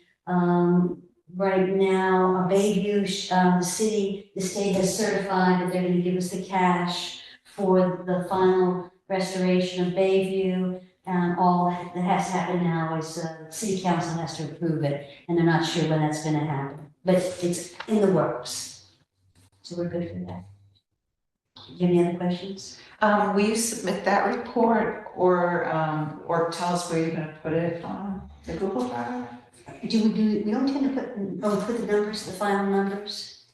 [SPEAKER 2] right now, Bayview, the state has certified that they're going to give us the cash for the final restoration of Bayview. And all that has to happen now is city council has to approve it, and they're not sure when that's going to happen, but it's in the works. So we're good for that. Do you have any other questions?
[SPEAKER 3] Will you submit that report or tell us where you're gonna put it on the Google Drive?
[SPEAKER 2] We don't tend to put the numbers, the final numbers?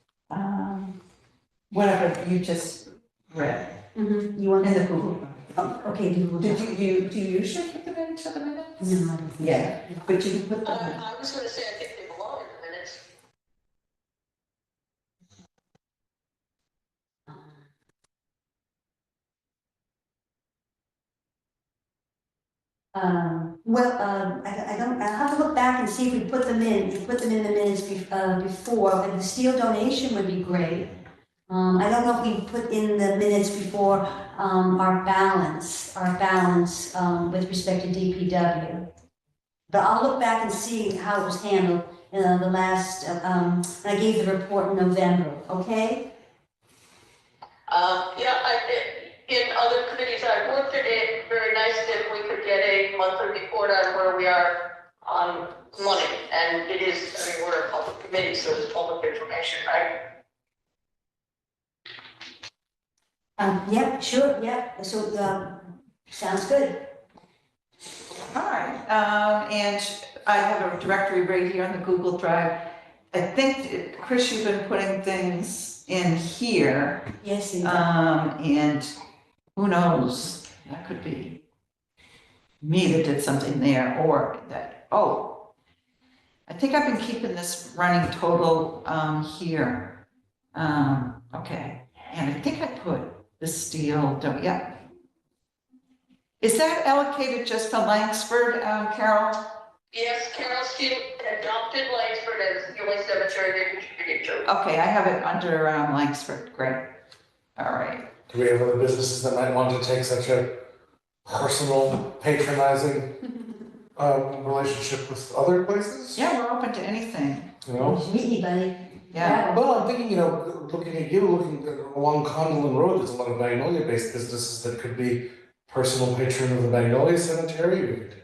[SPEAKER 3] Whatever you just read
[SPEAKER 2] You want
[SPEAKER 3] in the Google Drive.
[SPEAKER 2] Okay, do
[SPEAKER 3] Did do you usually put them into the minutes?
[SPEAKER 2] No, I don't think so.
[SPEAKER 3] Yeah, but you put them in.
[SPEAKER 6] I was gonna say, I think they belong in the minutes.
[SPEAKER 2] I don't, I'll have to look back and see if we put them in, we put them in the minutes before, but the steel donation would be great. I don't know if we put in the minutes before, our balance, with respect to DPW. But I'll look back and see how it was handled, the last, when I gave the report in November, okay?
[SPEAKER 6] Yeah, in other committees I've worked in, it very nice if we could get a monthly report on where we are on money. And it is, I mean, we're a public committee, so it's public information, right?
[SPEAKER 2] Yep, sure, yep, so, sounds good.
[SPEAKER 3] All right, and I have a directory right here on the Google Drive. I think, Chris, you've been putting things in here,
[SPEAKER 2] Yes, and,
[SPEAKER 3] and who knows, that could be me that did something there, or that, oh, I think I've been keeping this running total, here. Okay, and I think I put the steel, yeah. Is that allocated just for Langsford, Carol?
[SPEAKER 6] Yes, Carol Steele adopted Langsford as the only cemetery they contributed to.
[SPEAKER 3] Okay, I have it under, Langsford, great. All right.
[SPEAKER 5] Do we have other businesses that might want to take such a personal, patronizing relationship with other places?
[SPEAKER 3] Yeah, we're open to anything,
[SPEAKER 5] You know?
[SPEAKER 2] just meet me, buddy.
[SPEAKER 3] yeah.
[SPEAKER 5] Well, I'm thinking, looking at you, looking along Condon Road, there's a lot of Magnolia-based businesses that could be personal patron of the Magnolia Cemetery. We could,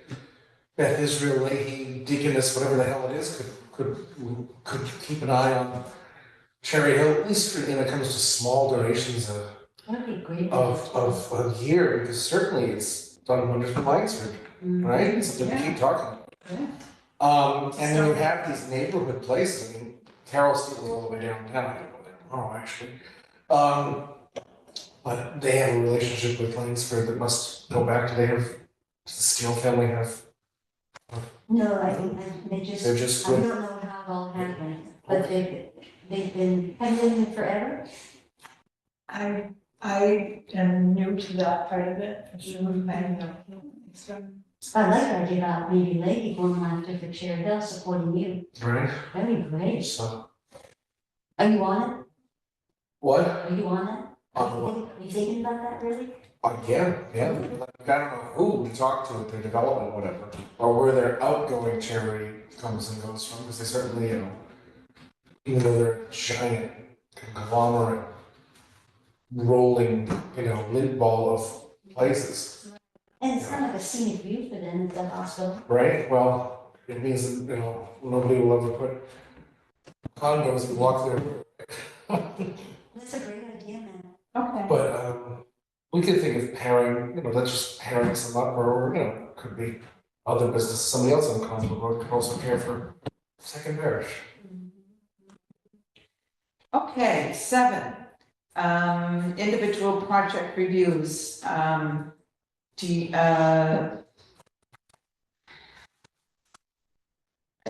[SPEAKER 5] Beth Israel Leahy, Deaconess, whatever the hell it is, could keep an eye on Cherry Hill, at least when it comes to small donations
[SPEAKER 2] That'd be great.
[SPEAKER 5] of a year, because certainly it's done wonders for Langsford, right? It's something to keep talking about.
[SPEAKER 3] Yeah.
[SPEAKER 5] And then you have these neighborhood places, I mean, Carol Steele is all the way downtown, I don't go there tomorrow, actually. But they have a relationship with Langsford that must go back to, does the Steele family have?
[SPEAKER 2] No, they just,
[SPEAKER 5] They're just
[SPEAKER 2] I
[SPEAKER 5] good.
[SPEAKER 2] don't know how it all happened, but they've been, have they been forever?
[SPEAKER 7] I am new to that part of it, so I don't know.
[SPEAKER 2] I like our idea about maybe Lady going after for Cherry Hill supporting you.
[SPEAKER 5] Right.
[SPEAKER 2] That'd be great.
[SPEAKER 5] So,
[SPEAKER 2] Are you on it?
[SPEAKER 5] what?
[SPEAKER 2] Are you on it? Are you thinking about that really?
[SPEAKER 5] Yeah. I don't know who we talk to at their development, whatever, or where their outgoing charity comes and goes from, because they certainly, even though they're a giant conglomerate, rolling, lint ball of places,
[SPEAKER 2] And it's kind of like a scenic view for them at the hospital.
[SPEAKER 5] right? Well, it means that, nobody will ever put condos and block their.
[SPEAKER 2] That's a great idea, man.
[SPEAKER 3] Okay.
[SPEAKER 5] But we could think of pairing, let's just pairing some up, or could be other business, somebody else on Concord Road could also care for Second Parish.
[SPEAKER 3] Okay, 7, individual project reviews. I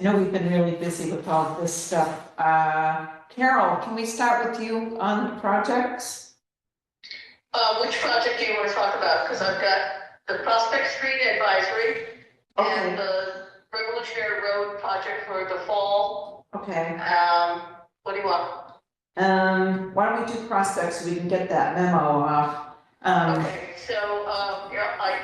[SPEAKER 3] know we've been really busy with all this stuff. Carol, can we start with you on the projects?
[SPEAKER 6] Which project do you want to talk about? Because I've got the Prospect Street Advisory and the Revolutionary Road project for the fall.
[SPEAKER 3] Okay.
[SPEAKER 6] What do you want?
[SPEAKER 3] Why don't we do prospects so we can get that memo off?
[SPEAKER 6] Okay, so,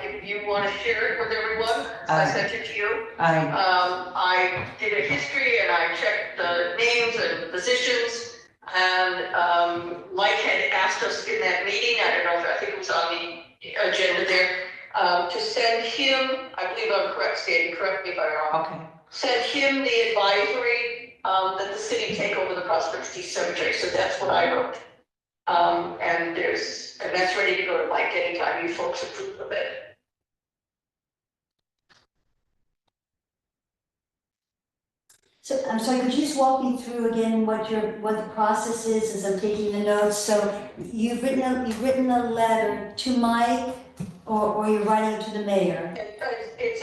[SPEAKER 6] if you want to share it with everyone, I sent it to you. I did a history and I checked the names and positions. And, Mike had asked us in that meeting, I don't know I think it was on the agenda there, to send him, I believe I'm correct, Sandy, correct me if I'm wrong.
[SPEAKER 3] Okay.
[SPEAKER 6] Send him the advisory, that the city take over the Prospect Street Cemetery, so that's what I wrote. And that's ready to go to Mike anytime you folks approve of it.
[SPEAKER 2] So, I'm sorry, could you just walk me through again what the process is as I'm taking the notes? So you've written a letter to Mike or you're writing to the mayor?
[SPEAKER 6] It's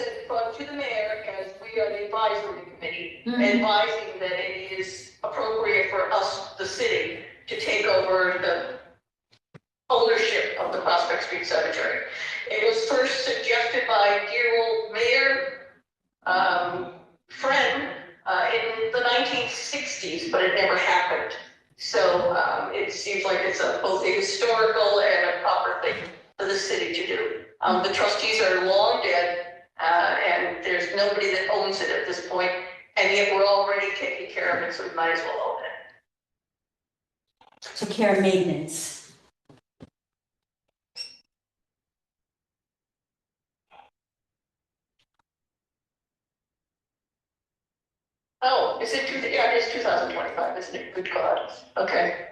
[SPEAKER 6] to the mayor, as we are the advisory committee,
[SPEAKER 2] Mhm.
[SPEAKER 6] advising that it is appropriate for us, the city, to take over the ownership of the Prospect Street Cemetery. It was first suggested by dear old Mayor Friend in the 1960s, but it never happened. So it seems like it's both a historical and a proper thing for the city to do. The trustees are long dead, and there's nobody that owns it at this point, and yet we're already taking care of it, so we might as well own it.
[SPEAKER 2] So care and maintenance.
[SPEAKER 6] Oh, is it yeah, it is 2025, isn't it? Good God. Okay.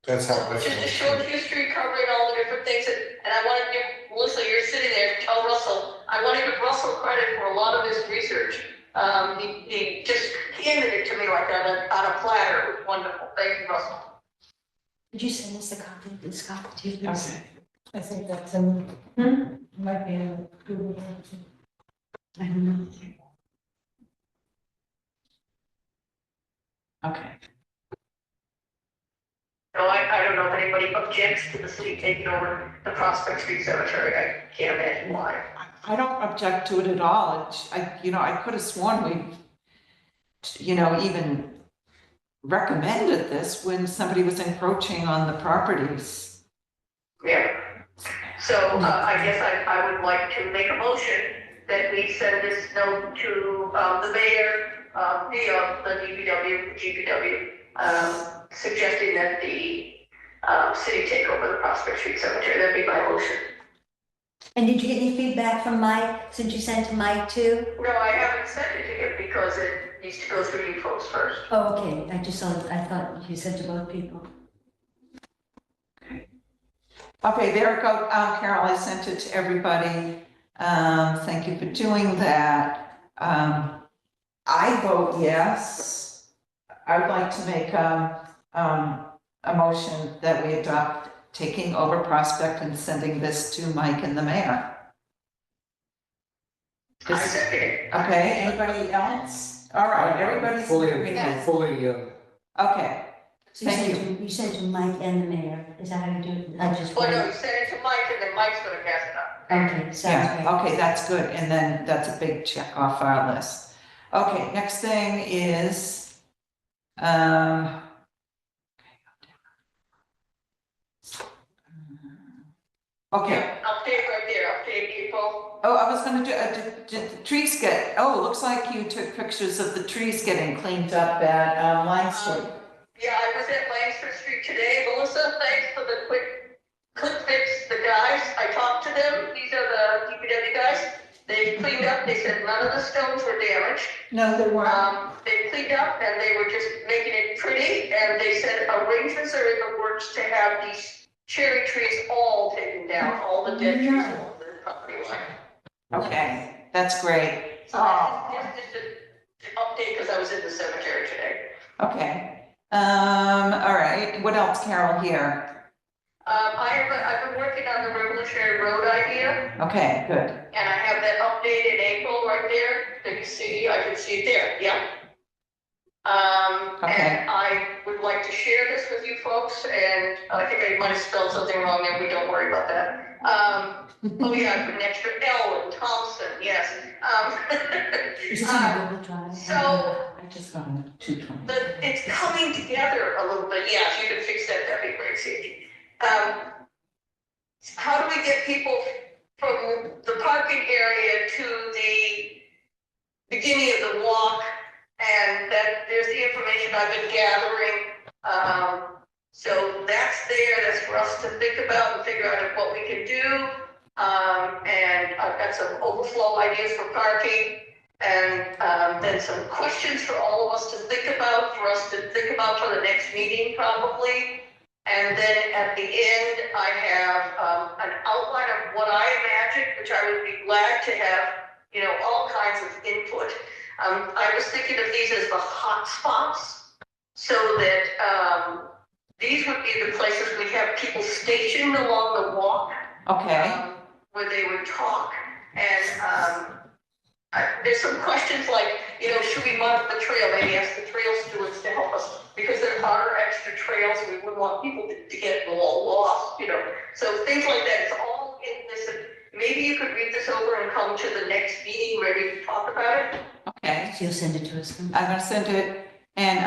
[SPEAKER 5] That's how.
[SPEAKER 6] Just a short history covering all the different things, and I want to give, Melissa, you're sitting there, tell Russell, I want to give Russell credit for a lot of his research. He just handed it to me like on a platter. It was wonderful. Thank you, Russell.
[SPEAKER 2] Could you send us a copy of this copy too, please?
[SPEAKER 3] Okay.
[SPEAKER 7] I think that's in, might be in Google.
[SPEAKER 2] I don't know.
[SPEAKER 3] Okay.
[SPEAKER 6] No, I don't know if anybody objects to the city taking over the Prospect Street Cemetery. I can't imagine why.
[SPEAKER 3] I don't object to it at all. I could have sworn we, even recommended this when somebody was encroaching on the properties.
[SPEAKER 6] Yeah. So I guess I would like to make a motion that we send this note to the mayor via the GPW, suggesting that the city take over the Prospect Street Cemetery. That'd be my motion.
[SPEAKER 2] And did you get any feedback from Mike, since you sent to Mike too?
[SPEAKER 6] No, I haven't sent it to him because it needs to go through you folks first.
[SPEAKER 2] Oh, okay, I just saw, I thought you said to both people.
[SPEAKER 3] Okay, there it goes. Carol, I sent it to everybody. Thank you for doing that. I vote yes. I would like to make a motion that we adopt taking over Prospect and sending this to Mike and the mayor.
[SPEAKER 6] I second it.
[SPEAKER 3] Okay, anybody else? All right, everybody's
[SPEAKER 5] Fully,
[SPEAKER 3] agreement. Okay,
[SPEAKER 2] So you
[SPEAKER 3] Thank
[SPEAKER 2] sent you sent to Mike and the mayor, is that how you do it? I just.
[SPEAKER 6] Well, no, you send it to Mike and then Mike's gonna pass it up.
[SPEAKER 2] Okay, sounds
[SPEAKER 3] yeah,
[SPEAKER 2] great.
[SPEAKER 3] okay, that's good. And then that's a big check off our list. Okay, next thing is, okay.
[SPEAKER 6] Update right there, update April.
[SPEAKER 3] Oh, I was gonna do, did the trees get, oh, looks like you took pictures of the trees getting cleaned up at Line Street.
[SPEAKER 6] Yeah, I was at Langsford Street today. Melissa, thanks for the quick fix. The guys, I talked to them. These are the DPW guys. They cleaned up. They said none of the stones were damaged.
[SPEAKER 3] No, they weren't.
[SPEAKER 6] They cleaned up and they were just making it pretty. And they said arrangements are in the works to have these cherry trees all taken down, all the dead trees along the property line.
[SPEAKER 3] Okay, that's great.
[SPEAKER 6] So that's just an update because I was in the cemetery today.
[SPEAKER 3] Okay. All right, what else, Carol, here?
[SPEAKER 6] I've been working on the Revolutionary Road idea,
[SPEAKER 3] Okay, good.
[SPEAKER 6] and I have that update in April right there. That you see, I can see it there, yeah.
[SPEAKER 3] Okay.
[SPEAKER 6] And I would like to share this with you folks, and I think I might have spelled something wrong there, we don't worry about that. Oh yeah, I put an extra L in Thompson, yes.
[SPEAKER 2] Is it on Google Drive?
[SPEAKER 6] So,
[SPEAKER 3] I just got a 220.
[SPEAKER 6] it's coming together a little bit, yeah, if you could fix that, that'd be great, Sandy. How do we get people from the parking area to the beginning of the walk? And that there's the information I've been gathering. So that's there, that's for us to think about and figure out what we can do. And I've got some overflow ideas for parking. And then some questions for all of us to think about, for the next meeting probably. And then at the end, I have an outline of what I imagine, which I would be glad to have, all kinds of input. I was thinking of these as the hot spots, so that these would be the places we have people stationed along the walk.
[SPEAKER 3] Okay,
[SPEAKER 6] where they would talk. And there's some questions like, should we mark the trail? Maybe ask the trail stewards to help us, because there are extra trails, and we wouldn't want people to get lost, So things like that, it's all in this. Maybe you could read this over and come to the next meeting ready to talk about it.
[SPEAKER 3] okay.
[SPEAKER 2] So you'll send it to us.
[SPEAKER 3] I'm gonna send it, and,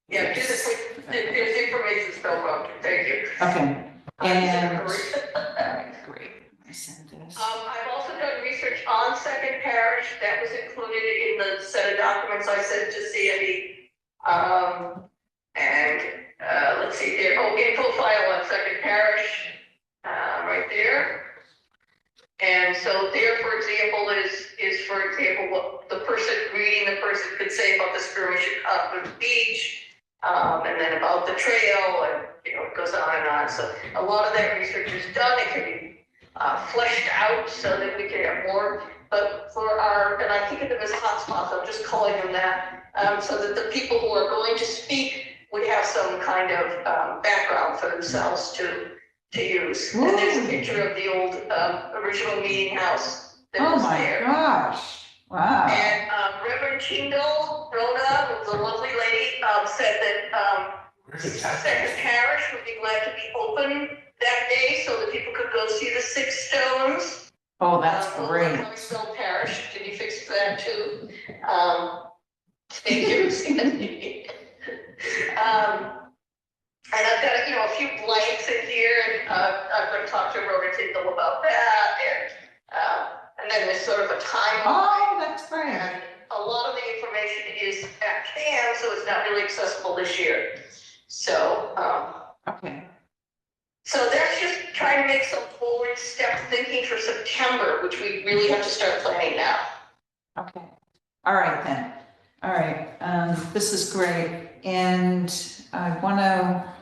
[SPEAKER 6] Yeah, there's information spelled wrong, thank you.
[SPEAKER 3] okay, and, all
[SPEAKER 6] Sorry.
[SPEAKER 3] right, great. I send this.
[SPEAKER 6] I've also done research on Second Parish, that was included in the set of documents I sent to Sandy. And, let's see there, info file on Second Parish, right there. And so there, for example, is for example, what the person could say about the skirmish at the beach, and then about the trail, and, it goes on and on. So a lot of that research is done, it can be fleshed out so that we can have more, but and I think of them as hotspots, I'm just calling them that, so that the people who are going to speak would have some kind of background for themselves to use. And there's a picture of the old original meeting house that
[SPEAKER 3] Oh
[SPEAKER 6] was
[SPEAKER 3] my
[SPEAKER 6] there.
[SPEAKER 3] gosh, wow.
[SPEAKER 6] And Reverend Chingle, Rhoda, who was a lovely lady, said that
[SPEAKER 5] Where did that
[SPEAKER 6] Second Parish would be glad to be open that day so that people could go see the 6 stones.
[SPEAKER 3] Oh, that's great.
[SPEAKER 6] How we spell parish, can you fix that too? Thank you, Sandy. And I've got, a few blanks in here, and I'm going to talk to Rhoda Tyndall about that, and then there's sort of a timeline.
[SPEAKER 3] Oh, that's great.
[SPEAKER 6] And a lot of the information is at CAM, so it's not really accessible this year. So,
[SPEAKER 3] Okay,
[SPEAKER 6] so that's just trying to make some forward step thinking for September, which we really have to start planning now.
[SPEAKER 3] okay. All right then. All right, this is great. And I wanna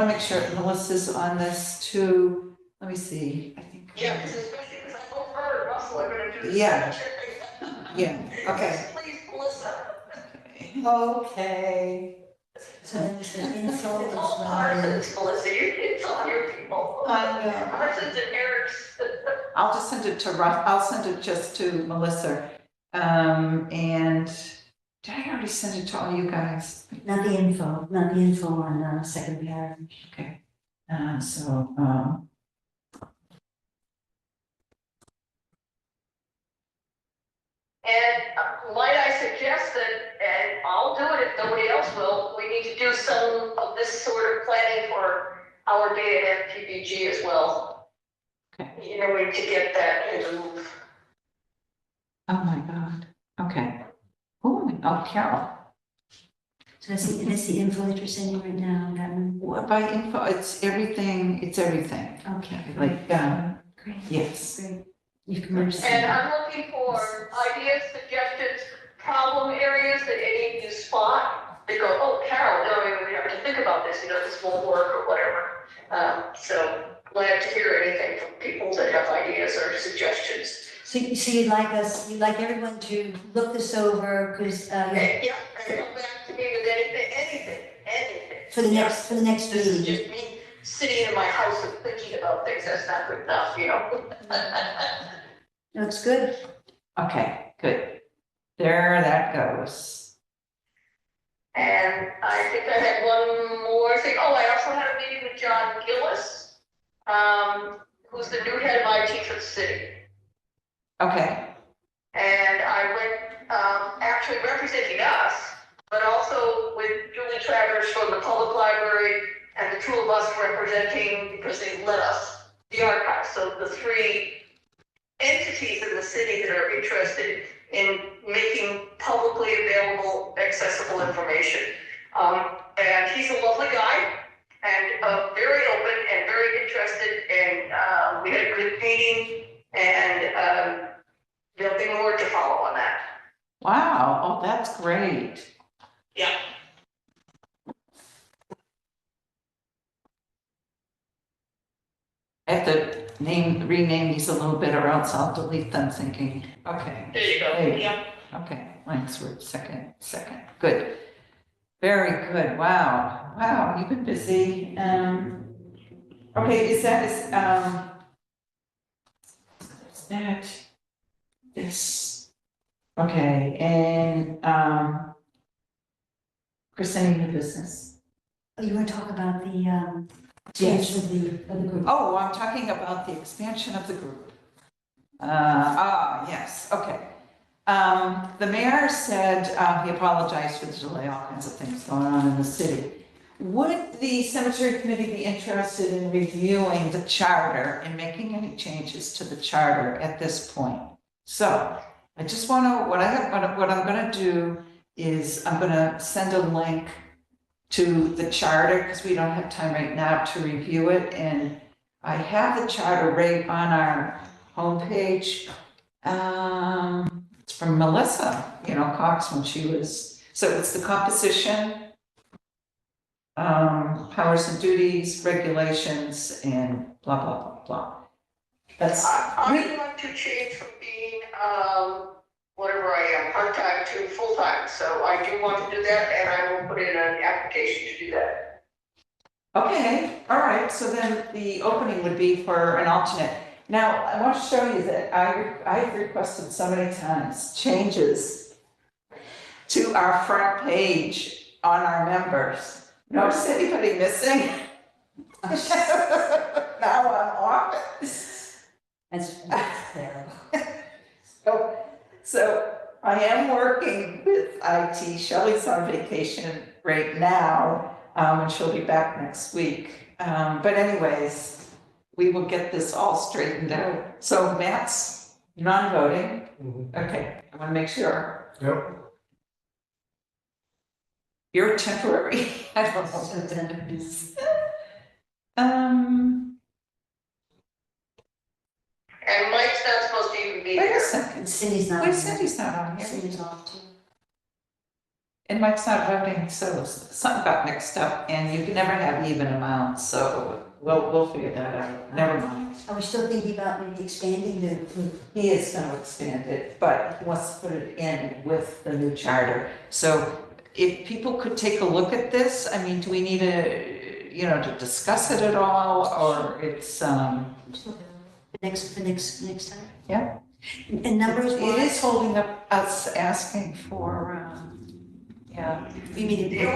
[SPEAKER 3] make sure Melissa's on this too. Let me see, I think.
[SPEAKER 6] Yeah, especially because I hope her and Russell are gonna do this.
[SPEAKER 3] Yeah. Yeah, okay.
[SPEAKER 6] Please, Melissa.
[SPEAKER 3] Okay.
[SPEAKER 2] So there's the info
[SPEAKER 6] It's
[SPEAKER 2] as
[SPEAKER 6] all
[SPEAKER 2] well.
[SPEAKER 6] Parsons, Melissa, it's all your people.
[SPEAKER 3] I know.
[SPEAKER 6] Parsons and Eric's.
[SPEAKER 3] I'll just send it to I'll send it just to Melissa. And did I already send it to all you guys?
[SPEAKER 2] Not the info on Second Parish.
[SPEAKER 3] Okay, so,
[SPEAKER 6] And might I suggest that, and I'll do it if nobody else will, we need to do some of this sort of planning for our day at FPBG as well.
[SPEAKER 3] Okay.
[SPEAKER 6] We need to get that in the move.
[SPEAKER 3] oh my God, okay. Oh, Carol,
[SPEAKER 2] So that's the info that you're sending right now, that one?
[SPEAKER 3] what by info, it's everything,
[SPEAKER 2] Okay.
[SPEAKER 3] like,
[SPEAKER 2] Great.
[SPEAKER 3] yes.
[SPEAKER 2] Great. You can merge.
[SPEAKER 6] And I'm looking for ideas, suggestions, problem areas that any of you spot. They go, oh, Carol, no, we have to think about this, this won't work or whatever. So glad to hear anything from people that have ideas or suggestions.
[SPEAKER 2] So you'd like everyone to look this over, because,
[SPEAKER 6] Yeah, and come back to me with anything.
[SPEAKER 2] for the next
[SPEAKER 6] This is
[SPEAKER 2] meeting.
[SPEAKER 6] just me sitting in my house and thinking about things, that's not good enough,
[SPEAKER 2] Looks good.
[SPEAKER 3] Okay, good. There that goes.
[SPEAKER 6] And I think I had one more thing. Oh, I also had a meeting with John Gillis, who's the new head of IT for the city.
[SPEAKER 3] Okay,
[SPEAKER 6] And I went, actually representing us, but also with Julie Travers from the public library and the two of us representing, because they let us, the archive. So the 3 entities in the city that are interested in making publicly available, accessible information. And he's a lovely guy and very open and very interested, and we had a good meeting, and there'll be more to follow on that.
[SPEAKER 3] wow, oh, that's great.
[SPEAKER 6] Yeah.
[SPEAKER 3] I have to rename these a little bit or else I'll delete them thinking, okay.
[SPEAKER 6] There you go.
[SPEAKER 3] There you go.
[SPEAKER 6] Yeah.
[SPEAKER 3] Okay, Langsford, second, good. Very good, wow, you've been busy. Okay, is that, this, okay, and, Chris, any new business?
[SPEAKER 2] Oh, you want to talk about the expansion of the group?
[SPEAKER 3] Oh, I'm talking about the expansion of the group. Yes, okay. The mayor said, he apologized for the delay, all kinds of things going on in the city. Would the cemetery committee be interested in reviewing the charter and making any changes to the charter at this point? So, I just wanna, what I'm gonna do is I'm gonna send a link to the charter, because we don't have time right now to review it, and I have the charter right on our homepage. It's from Melissa, Cox when she was, so it's the composition, powers and duties, regulations, and blah, blah, blah, blah. That's,
[SPEAKER 6] I want to change from being, whatever I am, part-time to full-time, so I do want to do that, and I will put in an application to do that.
[SPEAKER 3] okay, all right, so then the opening would be for an alternate. Now, I want to show you that I've requested so many times changes to our front page on our members. Notice anybody missing? Now I'm off.
[SPEAKER 2] That's terrible.
[SPEAKER 3] So I am working with IT. Shelley's on vacation right now, and she'll be back next week. But anyways, we will get this all straightened out. So Matt's non-voting. Okay, I want to make sure.
[SPEAKER 5] Yep.
[SPEAKER 3] You're temporary. I don't know.
[SPEAKER 2] So it's under business.
[SPEAKER 6] And Mike's not supposed to even be
[SPEAKER 3] Wait a
[SPEAKER 6] there.
[SPEAKER 3] second.
[SPEAKER 2] Cindy's not.
[SPEAKER 3] Wait, Cindy's not on here.
[SPEAKER 2] Cindy's off too.
[SPEAKER 3] And Mike's not voting, so something got mixed up, and you can never have even amounts, so we'll figure that out. Never mind.
[SPEAKER 2] Are we still thinking about maybe expanding the group?
[SPEAKER 3] He is gonna expand it, but he wants to put it in with the new charter. So if people could take a look at this, I mean, do we need to discuss it at all, or it's,
[SPEAKER 2] Just look at it. The next time?
[SPEAKER 3] Yeah.
[SPEAKER 2] And numbers
[SPEAKER 3] it is holding up us asking for, yeah.
[SPEAKER 2] You mean
[SPEAKER 6] The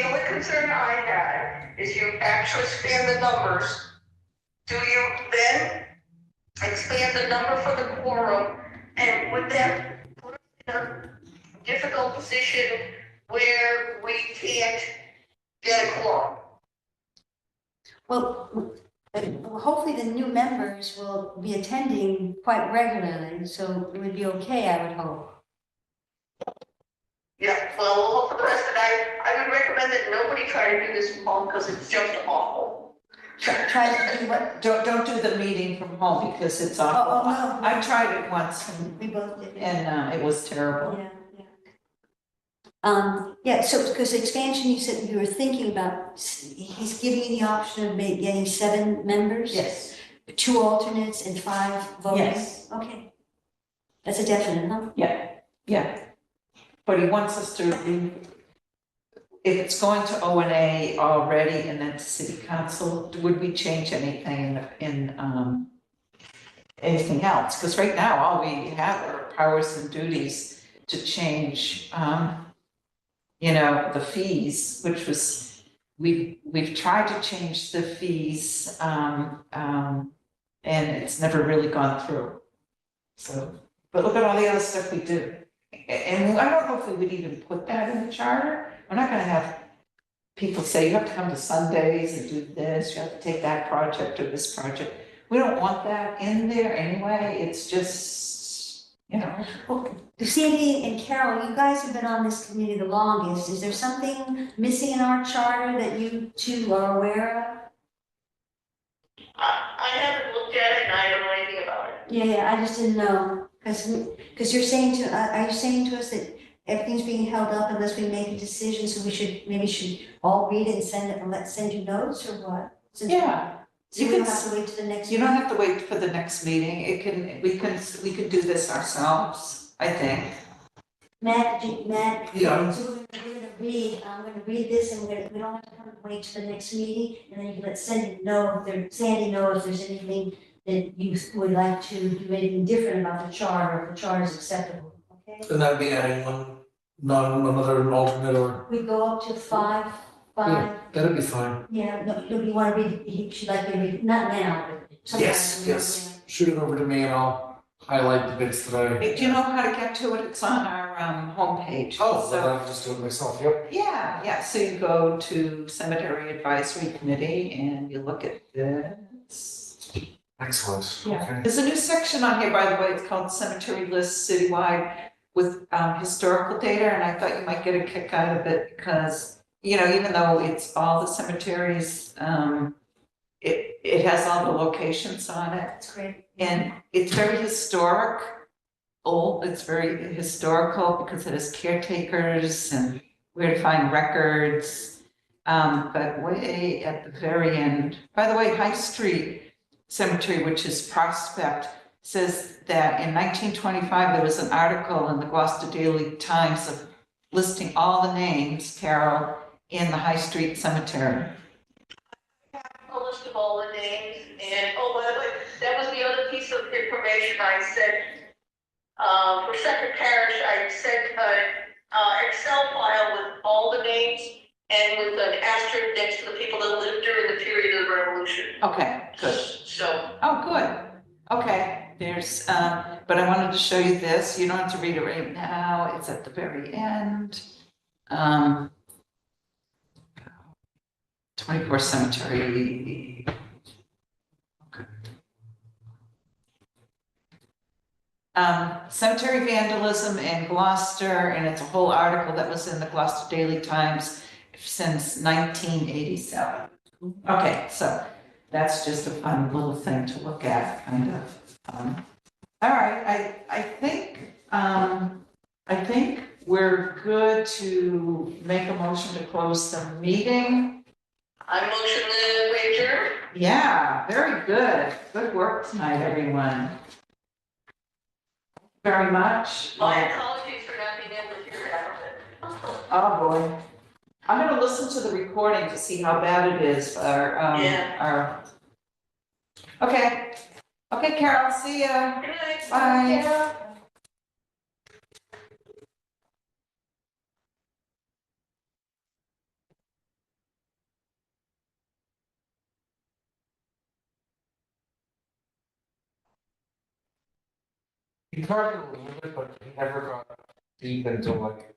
[SPEAKER 6] only concern I had is you actually expand the numbers. Do you then expand the number for the quorum, and would that put us in a difficult position where we can't get a quorum?
[SPEAKER 2] Well, hopefully the new members will be attending quite regularly, so it would be okay, I would hope.
[SPEAKER 6] Yeah, well, we'll hope for the best, and I would recommend that nobody try to do this from home, because it's just awful.
[SPEAKER 2] Try to do what?
[SPEAKER 3] Don't do the meeting from home because it's awful.
[SPEAKER 2] Oh, no.
[SPEAKER 3] I tried it once
[SPEAKER 2] We both did.
[SPEAKER 3] and it was terrible.
[SPEAKER 2] Yeah, so, because expansion, you said you were thinking about, he's giving you the option of getting 7 members?
[SPEAKER 3] Yes.
[SPEAKER 2] 2 alternates and 5 voting?
[SPEAKER 3] Yes.
[SPEAKER 2] Okay. That's a definite, huh?
[SPEAKER 3] Yeah. But he wants us to, if it's going to O&A already and then to city council, would we change anything in anything else? Because right now, all we have are powers and duties to change, the fees, which was, we've tried to change the fees, and it's never really gone through. So, but look at all the other stuff we do. And I don't know if we would even put that in the charter. We're not gonna have people say, you have to come to Sundays and do this, you have to take that project or this project. We don't want that in there anyway, it's just,
[SPEAKER 2] Well, Sandy and Carol, you guys have been on this committee the longest. Is there something missing in our charter that you two are aware of?
[SPEAKER 6] I haven't looked at it, and I don't know anything about it.
[SPEAKER 2] Yeah, I just didn't know, because you're saying to, are you saying to us that everything's being held up unless we make a decision, so we should all read it and send you notes, or what?
[SPEAKER 3] yeah.
[SPEAKER 2] So we don't have to wait till the next.
[SPEAKER 3] You don't have to wait for the next meeting, we can do this ourselves, I think.
[SPEAKER 2] Matt,
[SPEAKER 5] Yeah.
[SPEAKER 2] so we're gonna I'm gonna read this and we don't have to come wait to the next meeting. And then you can let Sandy know if there's anything that you would like to do anything different about the charter, if the charter is acceptable, okay?
[SPEAKER 5] And that'd be adding another alternate or,
[SPEAKER 2] We go up to five,
[SPEAKER 5] yeah, that'd be fine.
[SPEAKER 2] yeah, no, you wanna read, she'd like me to read, not now, but sometime.
[SPEAKER 5] Yes, shoot it over to me and I'll highlight the bits that
[SPEAKER 3] Hey, do you know how to get to it? It's on our homepage.
[SPEAKER 5] Oh,
[SPEAKER 3] So-
[SPEAKER 5] then I'll just do it myself, yep.
[SPEAKER 3] Yeah, so you go to Cemetery Advisory Committee and you look at this.
[SPEAKER 5] Excellent,
[SPEAKER 7] Yeah.
[SPEAKER 5] okay.
[SPEAKER 3] There's a new section on here, by the way, it's called Cemetery List Citywide with historical data, and I thought you might get a kick out of it because, you know, even though it's all the cemeteries, it has all the locations on it.
[SPEAKER 2] That's great.
[SPEAKER 3] And it's very historic, old, it's very historical because it has caretakers and where to find records. But way at the very end, by the way, High Street Cemetery, which is Prospect, says that in 1925, there was an article in the Gloucester Daily Times of listing all the names, Carol, in the High Street Cemetery.
[SPEAKER 6] A list of all the names, and, oh, by the way, that was the other piece of information I said. For Second Parish, I sent an Excel file with all the names and with an asterisk next to the people that lived during the period of the Revolution.
[SPEAKER 3] Okay, good.
[SPEAKER 6] So,
[SPEAKER 3] Oh, good. Okay, there's, but I wanted to show you this. You don't have to read it right now. It's at the very end. 24 Cemetery. Okay. Cemetery vandalism in Gloucester, and it's a whole article that was in the Gloucester Daily Times since 1987. Okay, so that's just a fun little thing to look at, kind of. All right, I think we're good to make a motion to close the meeting.
[SPEAKER 6] I motion the wager.
[SPEAKER 3] Yeah, very good. Good work tonight, everyone. Very much.
[SPEAKER 6] My apologies for not being able to hear half of it.
[SPEAKER 3] Oh, boy. I'm gonna listen to the recording to see how bad it is for our. Okay, Carol, see ya.
[SPEAKER 6] Good night.
[SPEAKER 3] Bye.
[SPEAKER 5] He talked a little bit, but he never got deep into like